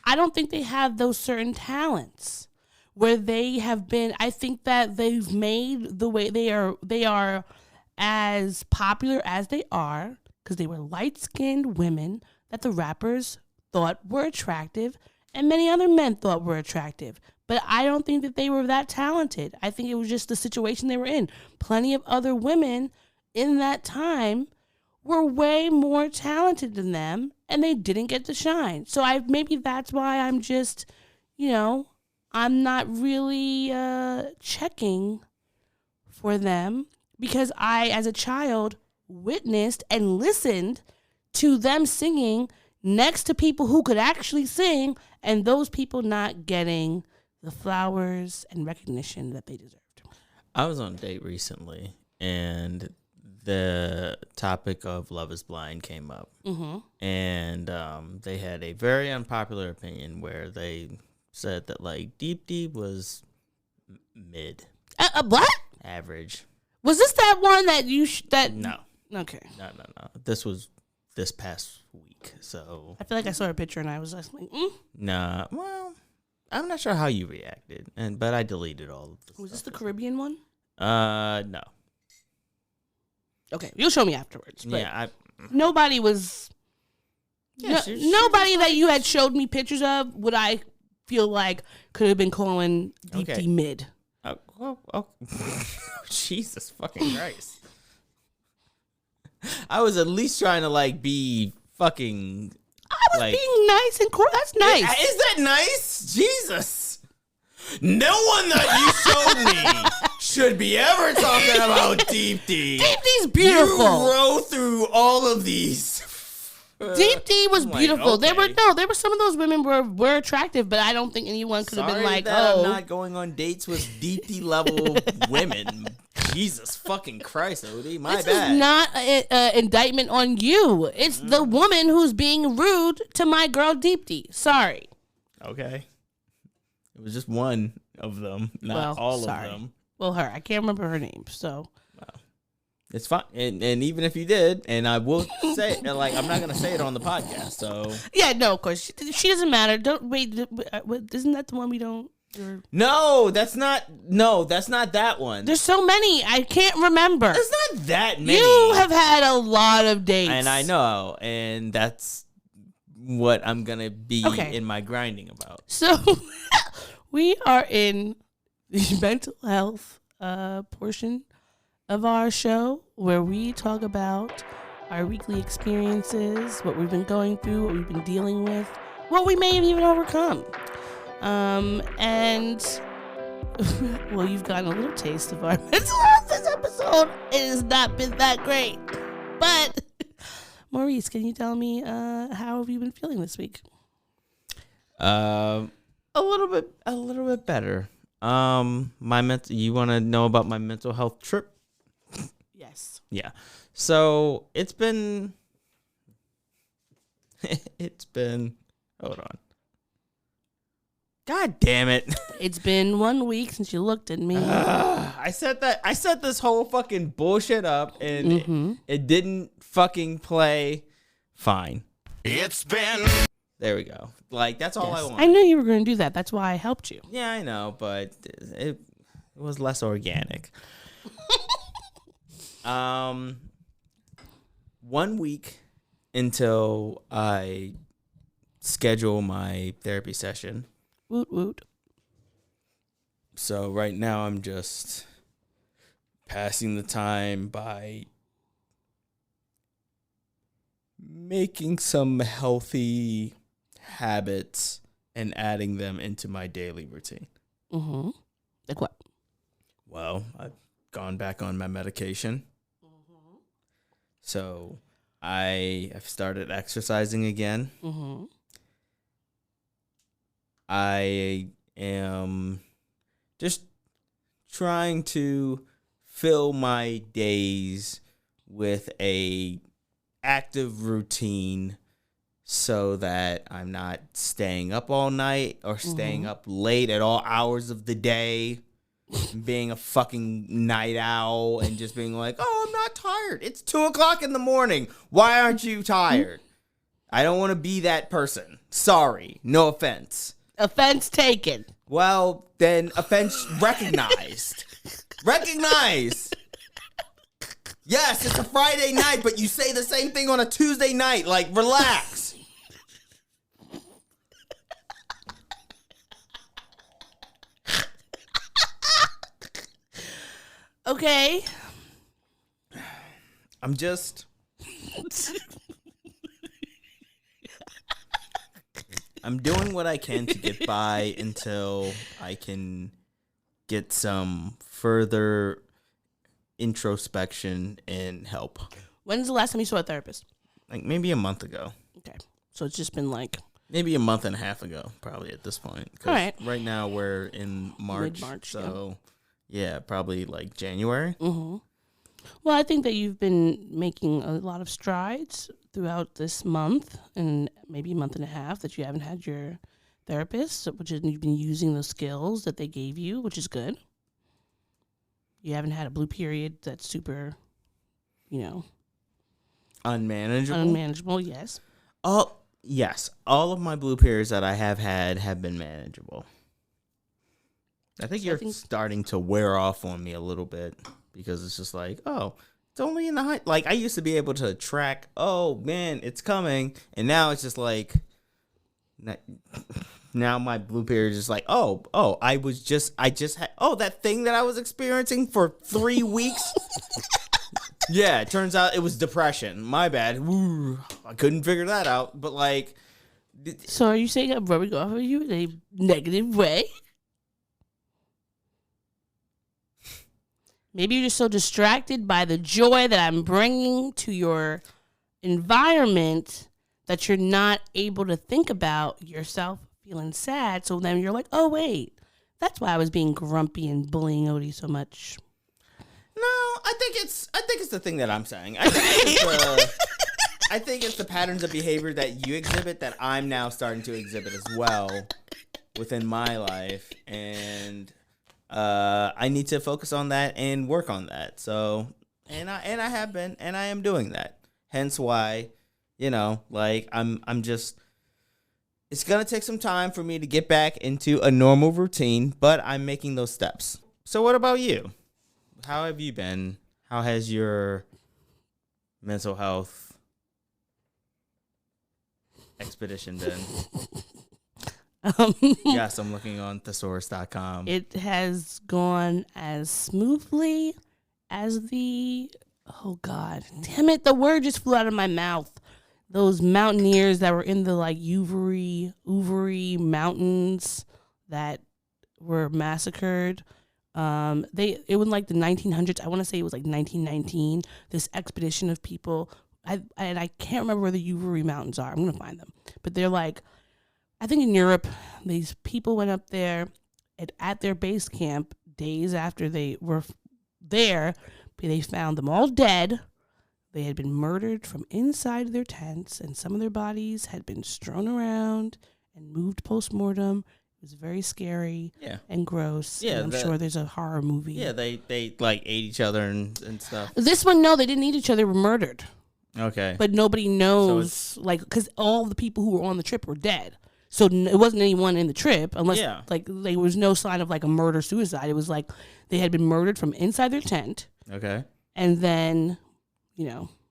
I don't think they have those certain talents where they have been. I think that they've made the way they are as popular as they are because they were light-skinned women that the rappers thought were attractive and many other men thought were attractive. But I don't think that they were that talented. I think it was just the situation they were in. Plenty of other women in that time were way more talented than them, and they didn't get to shine. So maybe that's why I'm just, I'm not really checking for them because I, as a child, witnessed and listened to them singing next to people who could actually sing, and those people not getting the flowers and recognition that they deserved. I was on a date recently, and the topic of Love is Blind came up. Mm-hmm. And they had a very unpopular opinion where they said that, like, Deep Deep was mid. What? Average. Was this that one that you... No. Okay. No. This was this past week, so... I feel like I saw a picture and I was just like, Nah, well... I'm not sure how you reacted, but I deleted all of this. Was this the Caribbean one? No. Okay, you'll show me afterwards. But yeah, nobody was. Yeah, nobody that you had showed me pictures of would I feel like could have been calling Deep D mid. Jesus fucking Christ! I was at least trying to like be fucking. I was being nice and cool. That's nice. Is that nice? Jesus. No one that you showed me should be ever talking about Deep D. Deep D's beautiful. You roll through all of these. Deep D was beautiful. Okay. There were some of those women were attractive, but I don't think anyone could have been like, I'm not going on dates with Deep D level women. Jesus fucking Christ, Odie. My bad. This is not an indictment on you. It's the woman who's being rude to my girl Deep D. Sorry. Okay. It was just one of them, not all of them. Well, her. I can't remember her name, so. Well, it's fine. And even if you did, and I will say it, like, I'm not going to say it on the podcast, so. Yeah, no, of course. She doesn't matter. Don't wait. Isn't that the one we don't? No, that's not that one. There's so many. I can't remember. There's not that many. You have had a lot of dates. And I know. And that's what I'm going to be in my grinding about. So we are in the mental health portion of our show where we talk about our weekly experiences, what we've been going through, what we've been dealing with, what we may have even overcome. And well, you've gotten a little taste of our mental health this episode. It has not been that great, but Maurice, can you tell me how have you been feeling this week? A little bit better. You want to know about my mental health trip? Yes. Yeah. So it's been. Hold on. God damn it. It's been 1 week since you looked at me. I set this whole fucking bullshit up and it didn't fucking play fine. It's been. There we go. Like, that's all I want. I knew you were going to do that. That's why I helped you. Yeah, I know, but it was less organic. 1 week until I schedule my therapy session. Woot woot. So right now I'm just passing the time by making some healthy habits and adding them into my daily routine. Mm-hmm. Like what? Well, I've gone back on my medication. So I have started exercising again. I am just trying to fill my days with a active routine so that I'm not staying up all night or staying up late at all hours of the day, being a fucking night owl and just being like, oh, I'm not tired. It's 2:00 in the morning. Why aren't you tired? I don't want to be that person. Sorry. No offense. Offense taken. Well, then offense recognized. Recognized. Yes, it's a Friday night, but you say the same thing on a Tuesday night. Like, relax. Okay. I'm just... I'm doing what I can to get by until I can get some further introspection and help. When's the last time you saw a therapist? Like maybe a month ago. Okay. So it's just been like... Maybe a month and a half ago, probably at this point. 'Cause all right. Right now we're in March. Mid-March, so, yeah, probably like January. Mm-hmm. Well, I think that you've been making a lot of strides throughout this month and maybe a month and a half that you haven't had your therapist, which is you've been using the skills that they gave you, which is good. You haven't had a blue period that's super, unmanageable, yes. Yes, all of my blue periods that I have had have been manageable. I think you're starting to wear off on me a little bit because it's just like, oh, it's only in the height. Like, I used to be able to track, oh, man, it's coming. And now it's just like, now my blue period is just like, I just had, that thing that I was experiencing for 3 weeks. Yeah, it turns out it was depression. My bad. Ooh, I couldn't figure that out. But like, so are you saying I'm rubbing off on you in a negative way? Maybe you're just so distracted by the joy that I'm bringing to your environment that you're not able to think about yourself feeling sad. So then you're like, oh, wait, that's why I was being grumpy and bullying Odie so much. No, I think it's the thing that I'm saying. I think it's the patterns of behavior that you exhibit that I'm now starting to exhibit as well within my life. And I need to focus on that and work on that. So, and I have been, and I am doing that. Hence why, I'm just, it's going to take some time for me to get back into a normal routine, but I'm making those steps. So what about you? How have you been? How has your mental health expedition been? Yes, I'm looking on thesaurus.com. It has gone as smoothly as oh God, damn it, the word just flew out of my mouth. Those mountaineers that were in the Uvari mountains that were massacred. It was like the 1900s. I want to say it was like 1919. This expedition of people. I can't remember where the Uvari mountains are. I'm gonna find them, but they're like, I think in Europe, these people went up there and at their base camp days after they were there, they found them all dead. They had been murdered from inside their tents, and some of their bodies had been strewn around and moved post-mortem. It was very scary and gross. Yeah, and I'm sure there's a horror movie. Yeah, they like ate each other and stuff. This one, no, they didn't eat each other. They were murdered. Okay. But nobody knows, because all the people who were on the trip were dead. So it wasn't anyone in the trip, unless there was no sign of like a murder-suicide. It was like they had been murdered from inside their tent. Okay. And then,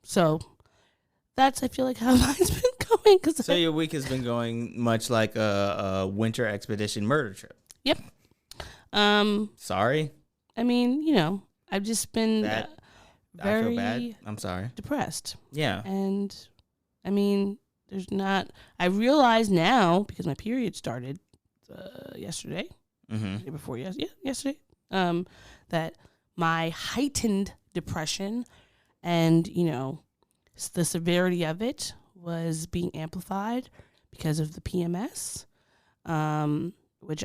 so that's, I feel like, how mine's been going. So your week has been going much like a winter expedition murder trip. Yep. Sorry. I mean, I've just been very I feel bad. I'm sorry. Depressed. Yeah. And, I mean, I realize now, because my period started yesterday, day before yesterday, that my heightened depression and, the severity of it was being amplified because of the PMS. which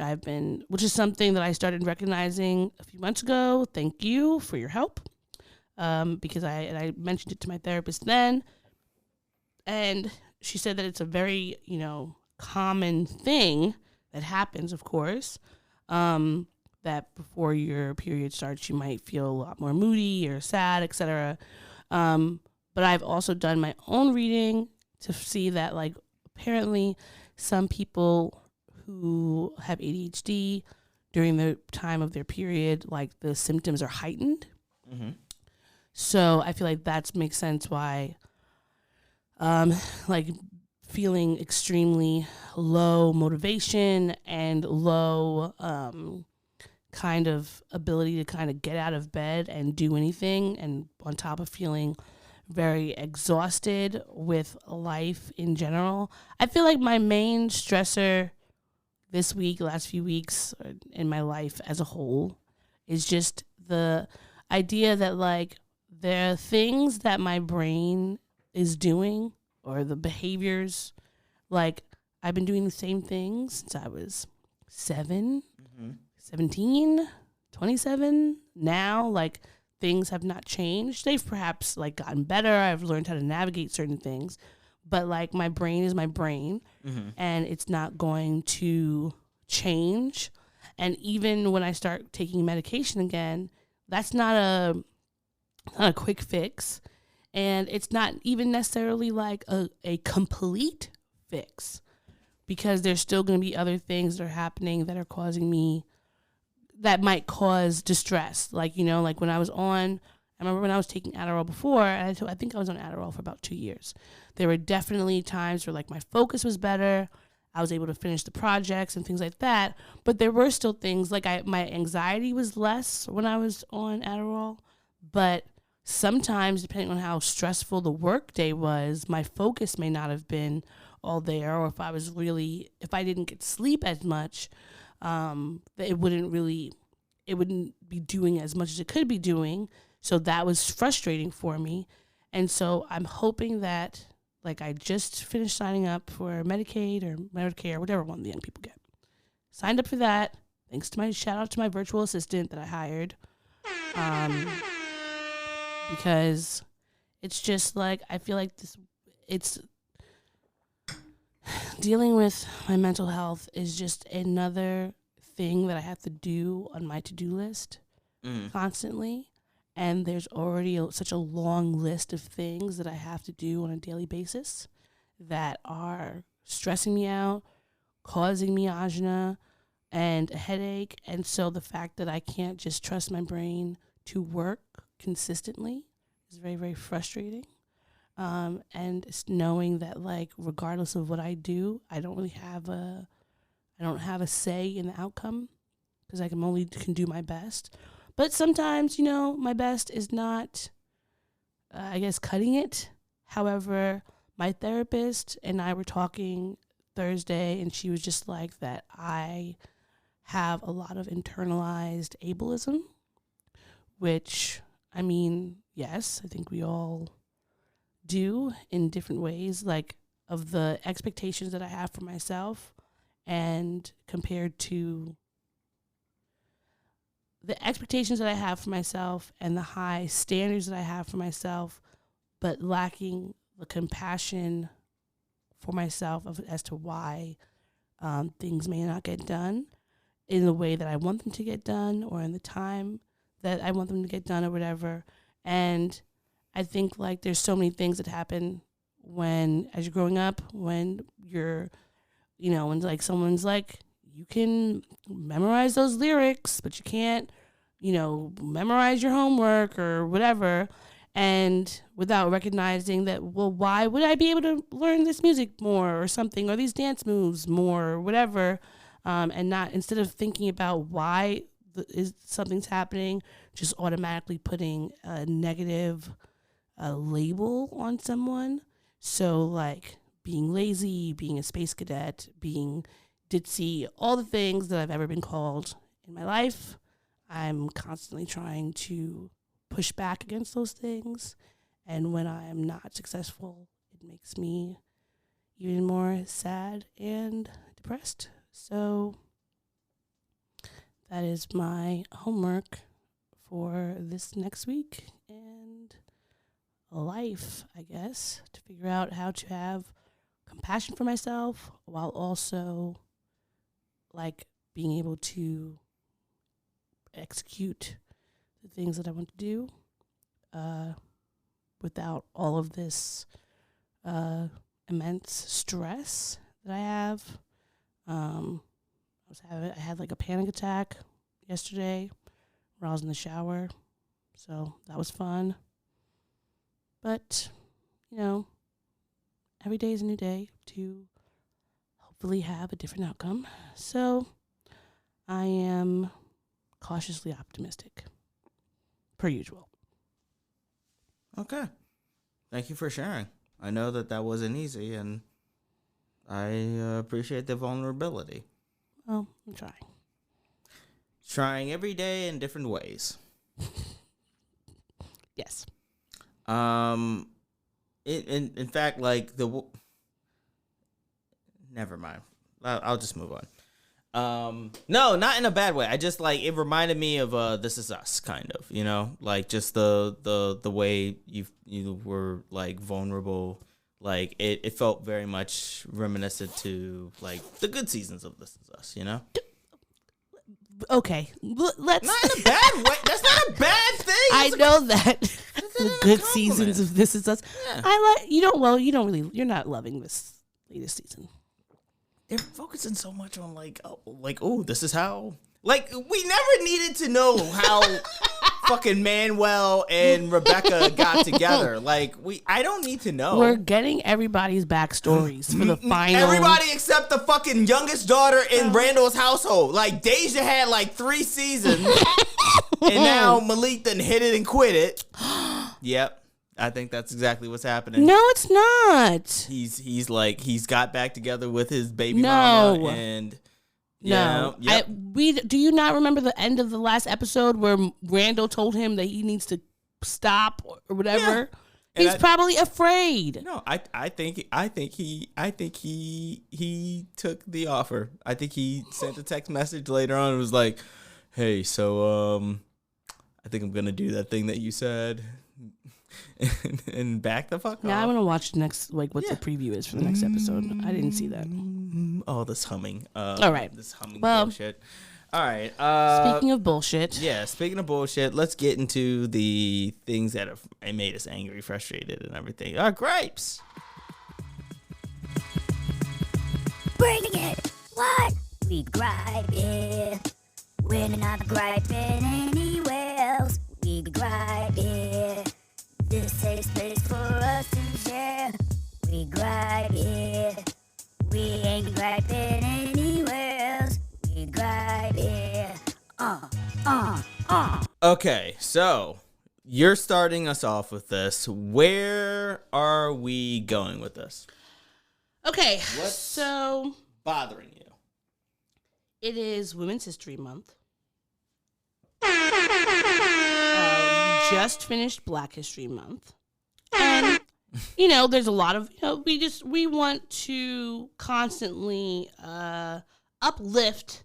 is something that I started recognizing a few months ago. Thank you for your help. Because I mentioned it to my therapist then, and she said that it's a very, common thing that happens, of course, that before your period starts, you might feel a lot more moody or sad, etc. But I've also done my own reading to see that, like, apparently some people who have ADHD during the time of their period, like, the symptoms are heightened. Mm-hmm. So I feel like that makes sense why, like, feeling extremely low motivation and low kind of ability to kind of get out of bed and do anything, and on top of feeling very exhausted with life in general. I feel like my main stressor this week, last few weeks in my life as a whole, is just the idea that, like, there are things that my brain is doing, or the behaviors, like, I've been doing the same things since I was 17, 27. Now, like, things have not changed. They've perhaps, like, gotten better. I've learned how to navigate certain things. But, like, my brain is my brain, and it's not going to change. And even when I start taking medication again, that's not a quick fix, and it's not even necessarily like a complete fix, because there's still going to be other things that are happening that are causing me, that might cause distress. Like, like when I remember when I was taking Adderall before, and I think I was on Adderall for about 2 years. There were definitely times where, like, my focus was better. I was able to finish the projects and things like that. But there were still things, like, my anxiety was less when I was on Adderall, but sometimes, depending on how stressful the work day was, my focus may not have been all there, or if I didn't get sleep as much, it wouldn't be doing as much as it could be doing. So that was frustrating for me. And so I'm hoping that, like, I just finished signing up for Medicaid or Medicare, whatever one the young people get. Signed up for that. Thanks to shout out to my virtual assistant that I hired. Because it's just, like, I feel like it's dealing with my mental health is just another thing that I have to do on my to-do list constantly. And there's already such a long list of things that I have to do on a daily basis that are stressing me out, causing me ajna and a headache. And so the fact that I can't just trust my brain to work consistently is very, very frustrating. And it's knowing that, like, regardless of what I do, I don't have a say in the outcome, because I can do my best. But sometimes, my best is not, I guess, cutting it. However, my therapist and I were talking Thursday, and she was just like that I have a lot of internalized ableism, which, I mean, yes, I think we all do in different ways, like, of the expectations that I have for myself, and compared to the expectations that I have for myself and the high standards that I have for myself, but lacking the compassion for myself as to why things may not get done in the way that I want them to get done, or in the time that I want them to get done, or whatever. And I think, like, there's so many things that happen as you're growing up, when you're, when, like, someone's like, you can memorize those lyrics, but you can't, memorize your homework or whatever. And without recognizing that, well, why would I be able to learn this music more or something, or these dance moves more, or whatever, and not, instead of thinking about why something's happening, just automatically putting a negative label on someone. So, like, being lazy, being a space cadet, being ditzy, all the things that I've ever been called in my life, I'm constantly trying to push back against those things. And when I am not successful, it makes me even more sad and depressed. So that is my homework for this next week and life, I guess, to figure out how to have compassion for myself while also like being able to execute the things that I want to do without all of this immense stress that I have. I had like a panic attack yesterday when I was in the shower, so that was fun. But, you know, every day is a new day to hopefully have a different outcome. So I am cautiously optimistic, per usual. Okay. Thank you for sharing. I know that wasn't easy, and I appreciate the vulnerability. Well, I'm trying. Trying every day in different ways. Yes. In fact, like never mind. I'll just move on. No, not in a bad way. I just like it reminded me of This Is Us, kind of, you know, like just the way you were like vulnerable. Like it felt very much reminiscent to like the good seasons of This Is Us, you know. Okay, let's Not in a bad way. That's not a bad thing. I know that the good seasons of This Is Us. Yeah. You're not loving this latest season. They're focusing so much on this is how, like, we never needed to know how fucking Manuel and Rebecca got together. Like, I don't need to know. We're getting everybody's backstories for the final. Everybody except the fucking youngest daughter in Randall's household. Like, Deja had like 3 seasons, and now Malik done hit it and quit it. Yep. I think that's exactly what's happening. No, it's not. He's got back together with his baby mama and no. Yep. Do you not remember the end of the last episode where Randall told him that he needs to stop or whatever? Yeah. He's probably afraid. No, I think he took the offer. I think he sent a text message later on and was like, "Hey, so I think I'm gonna do that thing that you said." and back the fuck off. Now I want to watch the next, like, what the preview is for the next episode. I didn't see that. Oh, this humming. All right. This humming bullshit. All right. Speaking of bullshit. Yeah, speaking of bullshit, let's get into the things that have made us angry, frustrated, and everything. Our gripes. Bringing it. What? We gripe it. We're not griping anywhere else. We gripe it. This safe space for us to share. We gripe it. We ain't griping anywhere else. We gripe it. Okay, so you're starting us off with this. Where are we going with this? Okay, What's so bothering you? it is Women's History Month. Just finished Black History Month. And, you know, there's a lot of, you know, we want to constantly uplift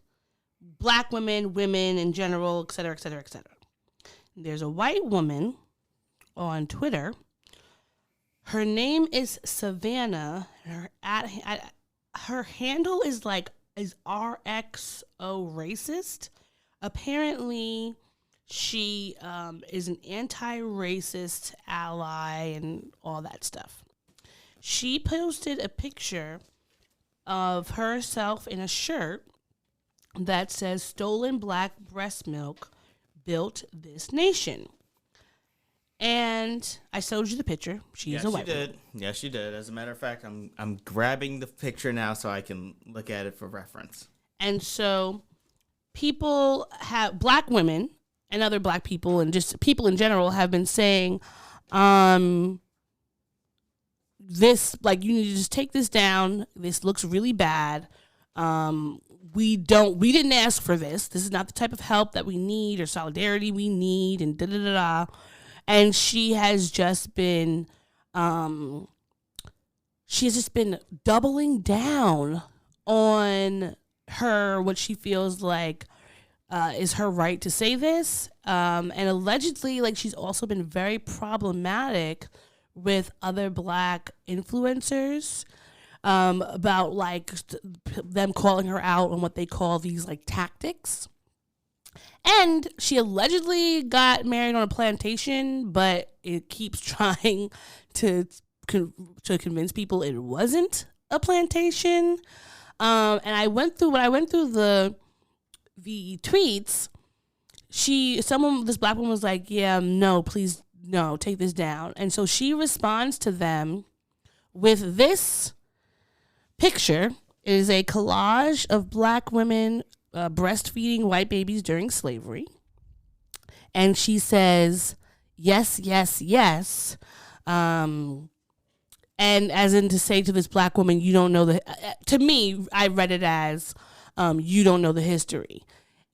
Black women in general, et cetera, et cetera, et cetera. There's a white woman on Twitter. Her name is Savannah. Her handle is RXO racist. Apparently, she is an anti-racist ally and all that stuff. She posted a picture of herself in a shirt that says "Stolen Black breast milk built this nation." And I showed you the picture. She's a white woman. Yes, you did. As a matter of fact, I'm grabbing the picture now so I can look at it for reference. And so Black women and other Black people and just people in general have been saying, this, like, you need to just take this down. This looks really bad. We didn't ask for this. This is not the type of help that we need or solidarity we need, and da-da-da-da. And she has just been, doubling down on her what she feels like is her right to say this. And allegedly, like, she's also been very problematic with other Black influencers about, like, them calling her out on what they call these, like, tactics. And she allegedly got married on a plantation, but it keeps trying to convince people it wasn't a plantation. And I went through the tweets. This Black woman was like, yeah, no, please, no, take this down. And so she responds to them with this picture. It is a collage of Black women breastfeeding white babies during slavery. And she says, yes, yes, yes. And as in to say to this Black woman, you don't know to me, I read it as, you don't know the history.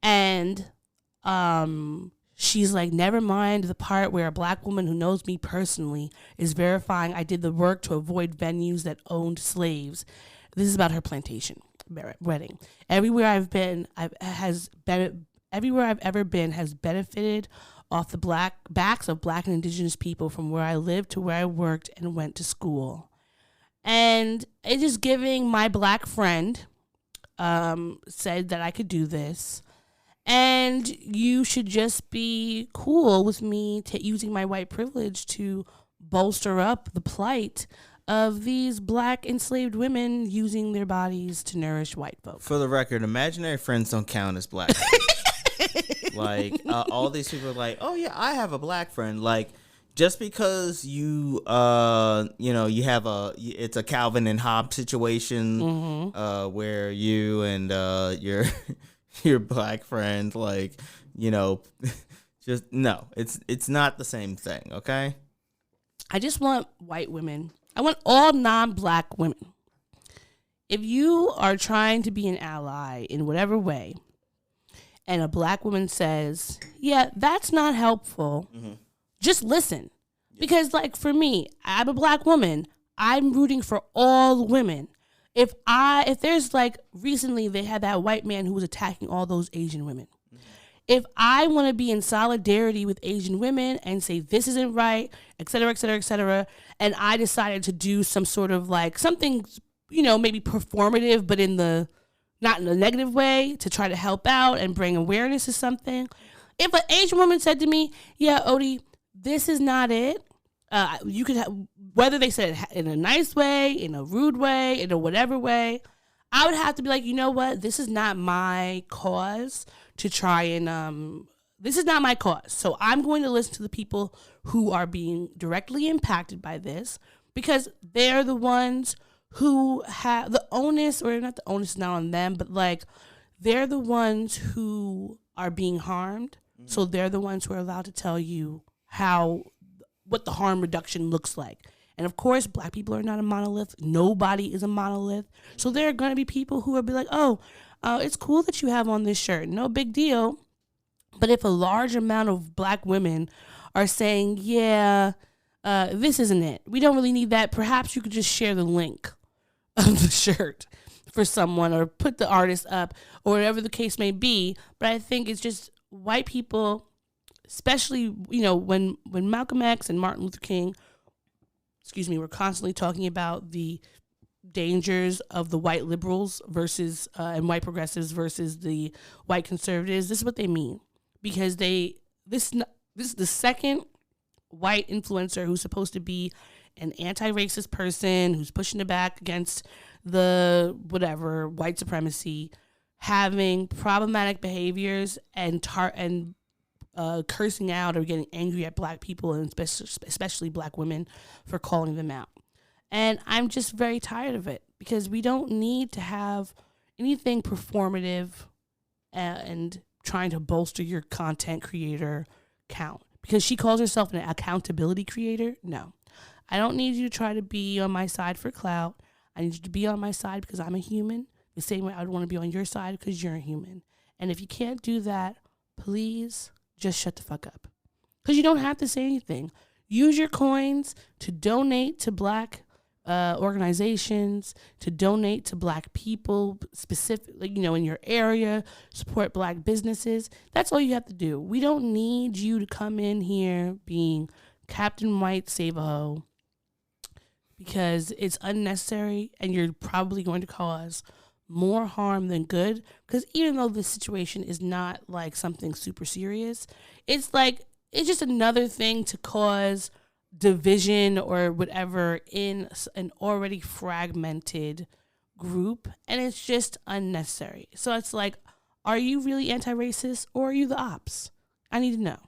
And she's like, never mind the part where a Black woman who knows me personally is verifying I did the work to avoid venues that owned slaves. This is about her plantation wedding. Everywhere I've ever been has benefited off the backs of Black and Indigenous people from where I lived to where I worked and went to school. And it is giving my Black friend said that I could do this. And you should just be cool with me using my white privilege to bolster up the plight of these Black enslaved women using their bodies to nourish white folk. For the record, imaginary friends don't count as Black. Like, all these people are like, oh yeah, I have a Black friend. Like, just because you have it's a Calvin and Hobbes situation, where you and your Black friend, like, just no, it's not the same thing. Okay. I just want white women. I want all non-Black women. If you are trying to be an ally in whatever way, and a Black woman says, yeah, that's not helpful, just listen. Because, like, for me, I'm a Black woman. I'm rooting for all women. If there's, like, recently they had that white man who was attacking all those Asian women. If I want to be in solidarity with Asian women and say this isn't right, et cetera, et cetera, et cetera, and I decided to do some sort of, like, something, maybe performative, but not in a negative way, to try to help out and bring awareness to something. If an Asian woman said to me, yeah, Odie, this is not it, you could whether they said it in a nice way, in a rude way, in a whatever way, I would have to be like, you know what, this is not my cause to try and this is not my cause. So I'm going to listen to the people who are being directly impacted by this, because they're the ones who have the onus, or not the onus is not on them, but, like, they're the ones who are being harmed. So they're the ones who are allowed to tell you what the harm reduction looks like. And of course, Black people are not a monolith. Nobody is a monolith. So there are going to be people who will be like, oh, it's cool that you have on this shirt. No big deal. But if a large amount of Black women are saying, yeah, this isn't it, we don't really need that, perhaps you could just share the link of the shirt for someone, or put the artist up, or whatever the case may be. But I think it's just white people, especially, when Malcolm X and Martin Luther King, were constantly talking about the dangers of the white liberals versus and white progressives versus the white conservatives. This is what they mean, because this is the second white influencer who's supposed to be an anti-racist person who's pushing it back against the whatever white supremacy, having problematic behaviors and cursing out or getting angry at Black people, and especially Black women, for calling them out. And I'm just very tired of it, because we don't need to have anything performative and trying to bolster your content creator count. Because she calls herself an accountability creator. No, I don't need you to try to be on my side for clout. I need you to be on my side because I'm a human, the same way I would want to be on your side because you're a human. And if you can't do that, please just shut the fuck up. Because you don't have to say anything. Use your coins to donate to Black organizations, to donate to Black people, specifically, in your area, support Black businesses. That's all you have to do. We don't need you to come in here being Captain White Save a Ho, because it's unnecessary and you're probably going to cause more harm than good. Because even though this situation is not like something super serious, it's just another thing to cause division or whatever in an already fragmented group, and it's just unnecessary. So it's like, are you really anti-racist or are you the ops? I need to know.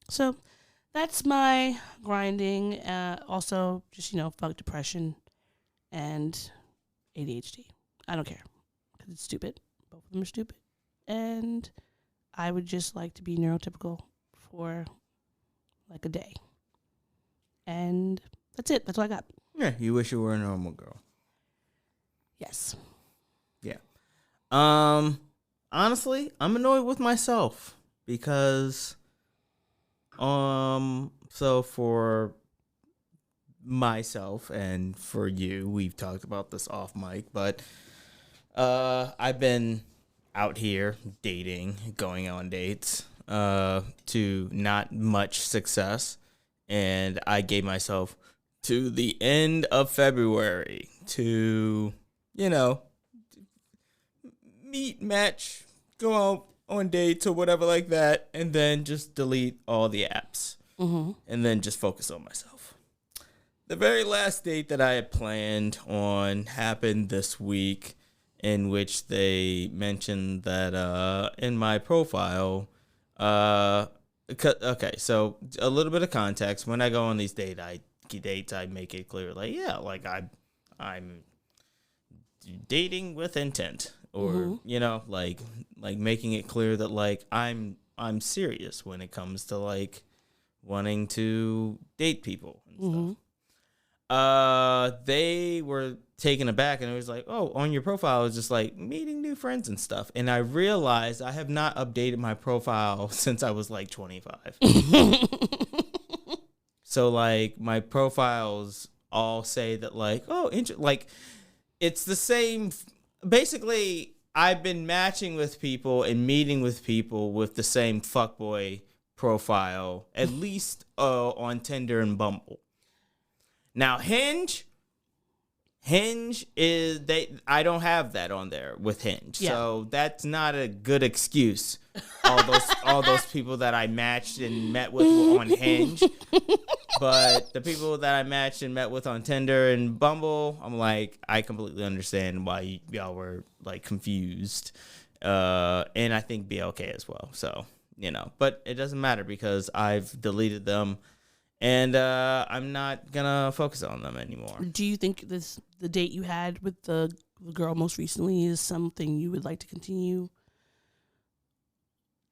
So that's my grinding. Also, just fuck depression and ADHD. I don't care because it's stupid. Both of them are stupid, and I would just like to be neurotypical for like a day. And that's it. That's all I got. Yeah, you wish you were a normal girl. Yes. Yeah. Honestly, I'm annoyed with myself because so for myself and for you, we've talked about this off mic, but I've been out here dating, going on dates, to not much success. And I gave myself to the end of February to, meet, match, go out on dates or whatever like that, and then just delete all the apps. Mm-hmm. And then just focus on myself. The very last date that I had planned on happened this week, in which they mentioned that in my profile, okay, so a little bit of context. When I go on these dates, I make it clear, like, yeah, like I'm dating with intent, or like making it clear that like I'm serious when it comes to like wanting to date people and stuff. They were taken aback, and it was like, oh, on your profile it's just like meeting new friends and stuff. And I realized I have not updated my profile since I was like 25. So like my profiles all say that like, oh, like it's the same. Basically, I've been matching with people and meeting with people with the same fuckboy profile, at least on Tinder and Bumble. Now Hinge is I don't have that on there with Hinge. Yeah. So that's not a good excuse. All those people that I matched and met with were on Hinge. But the people that I matched and met with on Tinder and Bumble, I'm like, I completely understand why y'all were like confused. And I think BLK as well. So, but it doesn't matter because I've deleted them. And I'm not gonna focus on them anymore. Do you think the date you had with the girl most recently is something you would like to continue?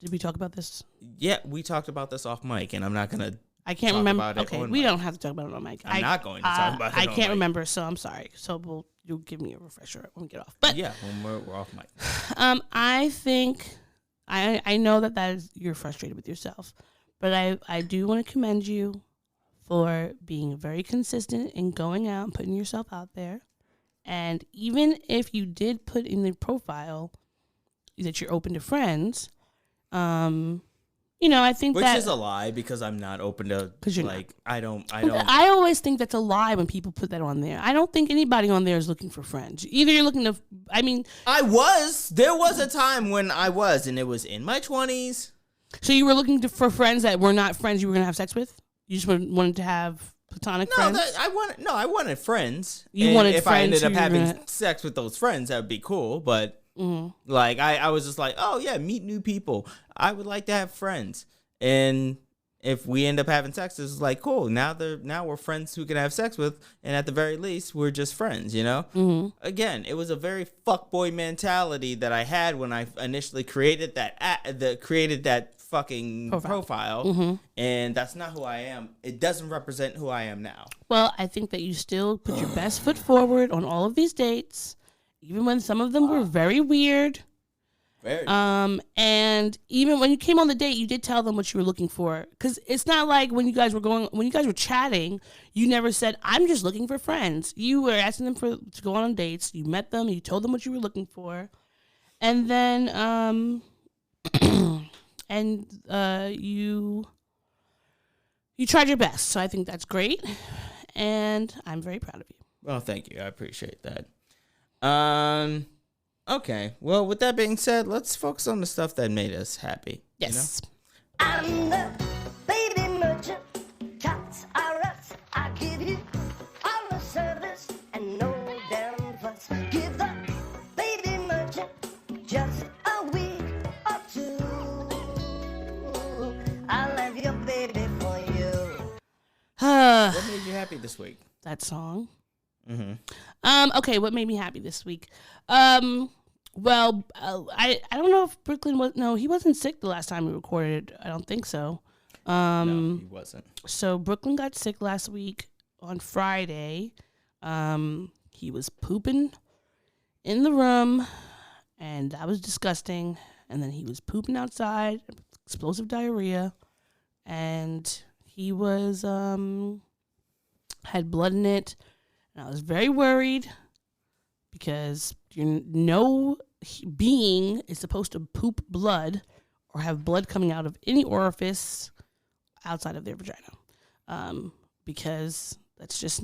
Did we talk about this? Yeah, we talked about this off mic, and I'm not gonna. I can't remember. Okay, we don't have to talk about it on mic. I'm not going to talk about it. I can't remember, so I'm sorry. So you'll give me a refresher when we get off. But yeah, when we're off mic. I think I know that you're frustrated with yourself, but I do want to commend you for being very consistent in going out and putting yourself out there. And even if you did put in the profile that you're open to friends, I think which is a lie because I'm not open to, like, I don't. I always think that's a lie when people put that on there. I don't think anybody on there is looking for friends. Either you're looking to, there was a time when I was, and it was in my 20s. So you were looking for friends that were not friends you were going to have sex with? You just wanted to have platonic friends? I wanted friends. If I ended up having sex with those friends, that would be cool. But like I was just like, oh yeah, meet new people. I would like to have friends. And if we end up having sex, it's like cool. Now we're friends who can have sex with, and at the very least, we're just friends. Again, it was a very fuckboy mentality that I had when I initially created that fucking profile. And that's not who I am. It doesn't represent who I am now. Well, I think that you still put your best foot forward on all of these dates, even when some of them were very weird. Very. And even when you came on the date, you did tell them what you were looking for. Because it's not like when you guys were chatting, you never said, I'm just looking for friends. You were asking them to go on dates. You met them. You told them what you were looking for. And then, you tried your best. So I think that's great. And I'm very proud of you. Well, thank you. I appreciate that. Okay. Well, with that being said, let's focus on the stuff that made us happy. Yes. You know? I'm the baby merchant. Tots are us. I give you all the service and no damn fuss. Give the baby merchant just a week or two. I'll have your baby for you. What made you happy this week? That song. Mm-hmm. Okay, what made me happy this week? I don't know if Brooklyn was. No, he wasn't sick the last time we recorded. I don't think so. No, he wasn't. So Brooklyn got sick last week on Friday. He was pooping in the room, and that was disgusting. And then he was pooping outside, explosive diarrhea, and he was had blood in it. And I was very worried because no being is supposed to poop blood or have blood coming out of any orifice outside of their vagina, because that's just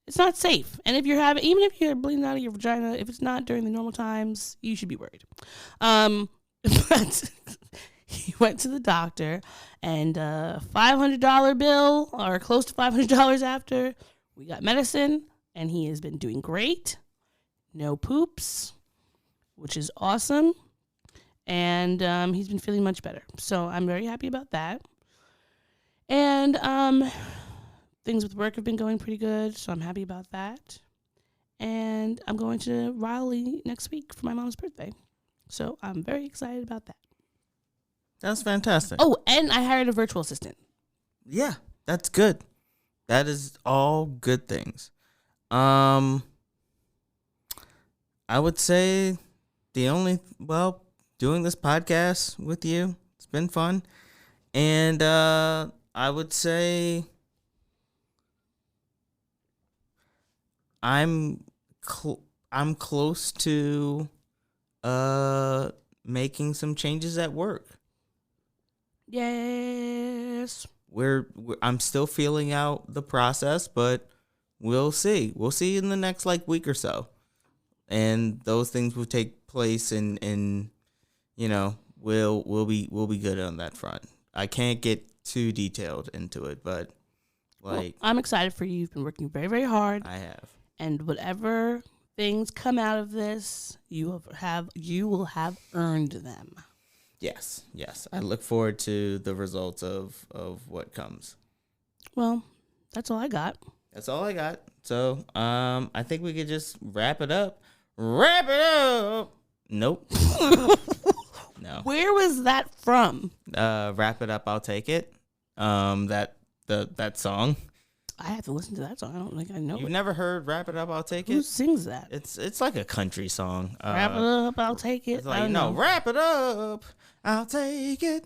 it's not safe. And if even if you're bleeding out of your vagina, if it's not during the normal times, you should be worried. But he went to the doctor, and $500 bill, or close to $500 after, we got medicine. And he has been doing great. No poops, which is awesome. And he's been feeling much better. So I'm very happy about that. And things with work have been going pretty good. So I'm happy about that. And I'm going to Raleigh next week for my mom's birthday. So I'm very excited about that. That's fantastic. Oh, and I hired a virtual assistant. Yeah, that's good. That is all good things. I would say doing this podcast with you, it's been fun. And I would say I'm close to making some changes at work. Yes. I'm still feeling out the process, but we'll see. We'll see in the next week or so. And those things will take place, and we'll be good on that front. I can't get too detailed into it, but I'm excited for you. You've been working very, very hard. I have. And whatever things come out of this, you will have earned them. Yes. I look forward to the results of what comes. Well, that's all I got. That's all I got. So, I think we could just wrap it up. Wrap it up. Nope. No. Where was that from? Wrap it up. I'll take it. That song. I have to listen to that song. I don't think I know You've it. never heard "Wrap It Up, I'll Take It"? Who sings that? It's like a country song. Wrap it up, I'll take it. It's like, wrap it up, I'll take it.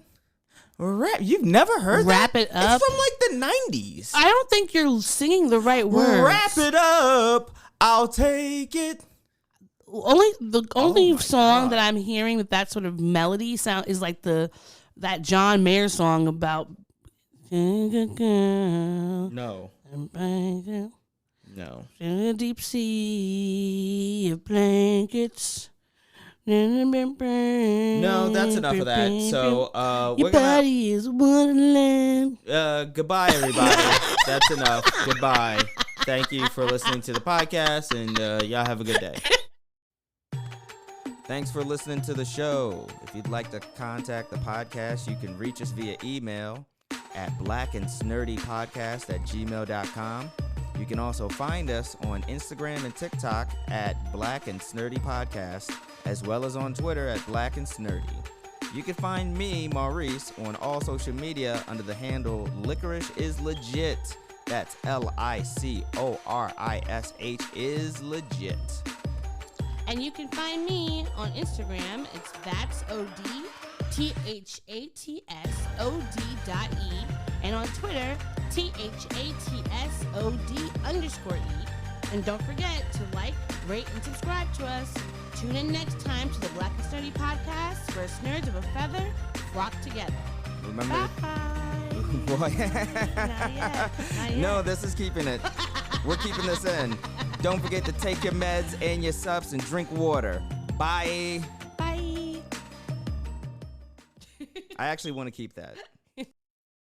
You've never heard Wrap that? It Up? It's from the 90s. I don't think you're singing the right words. Wrap it up, I'll take it. The only song God. that I'm hearing with that sort of melody sound is like that John Mayer song about No. No. In the deep sea of blankets. No, that's enough of that. So your we're gonna body is wonderland. goodbye, everybody. That's enough. Goodbye. Thank you for listening to the podcast, and y'all have a good day. Thanks for listening to the show. If you'd like to contact the podcast, you can reach us via email at blackandsnerdypodcast@gmail.com. You can also find us on Instagram and TikTok at Black and Snurdy Podcast, as well as on Twitter at Black and Snurdy. You can find me, Maurice, on all social media under the handle Licorish is Legit. That's Licorish is legit. And you can find me on Instagram. It's that's OD, THATSOD.E. And on Twitter, THATSOD_E. And don't forget to like, rate, and subscribe to us. Tune in next time to the Black and Sturdy Podcast, where nerds of a feather flock together. Remember? Bye. Boy. Not yet. Not yet. No, this is keeping it. We're keeping this in. Don't forget to take your meds and your subs and drink water. Bye. Bye. I actually want to keep that.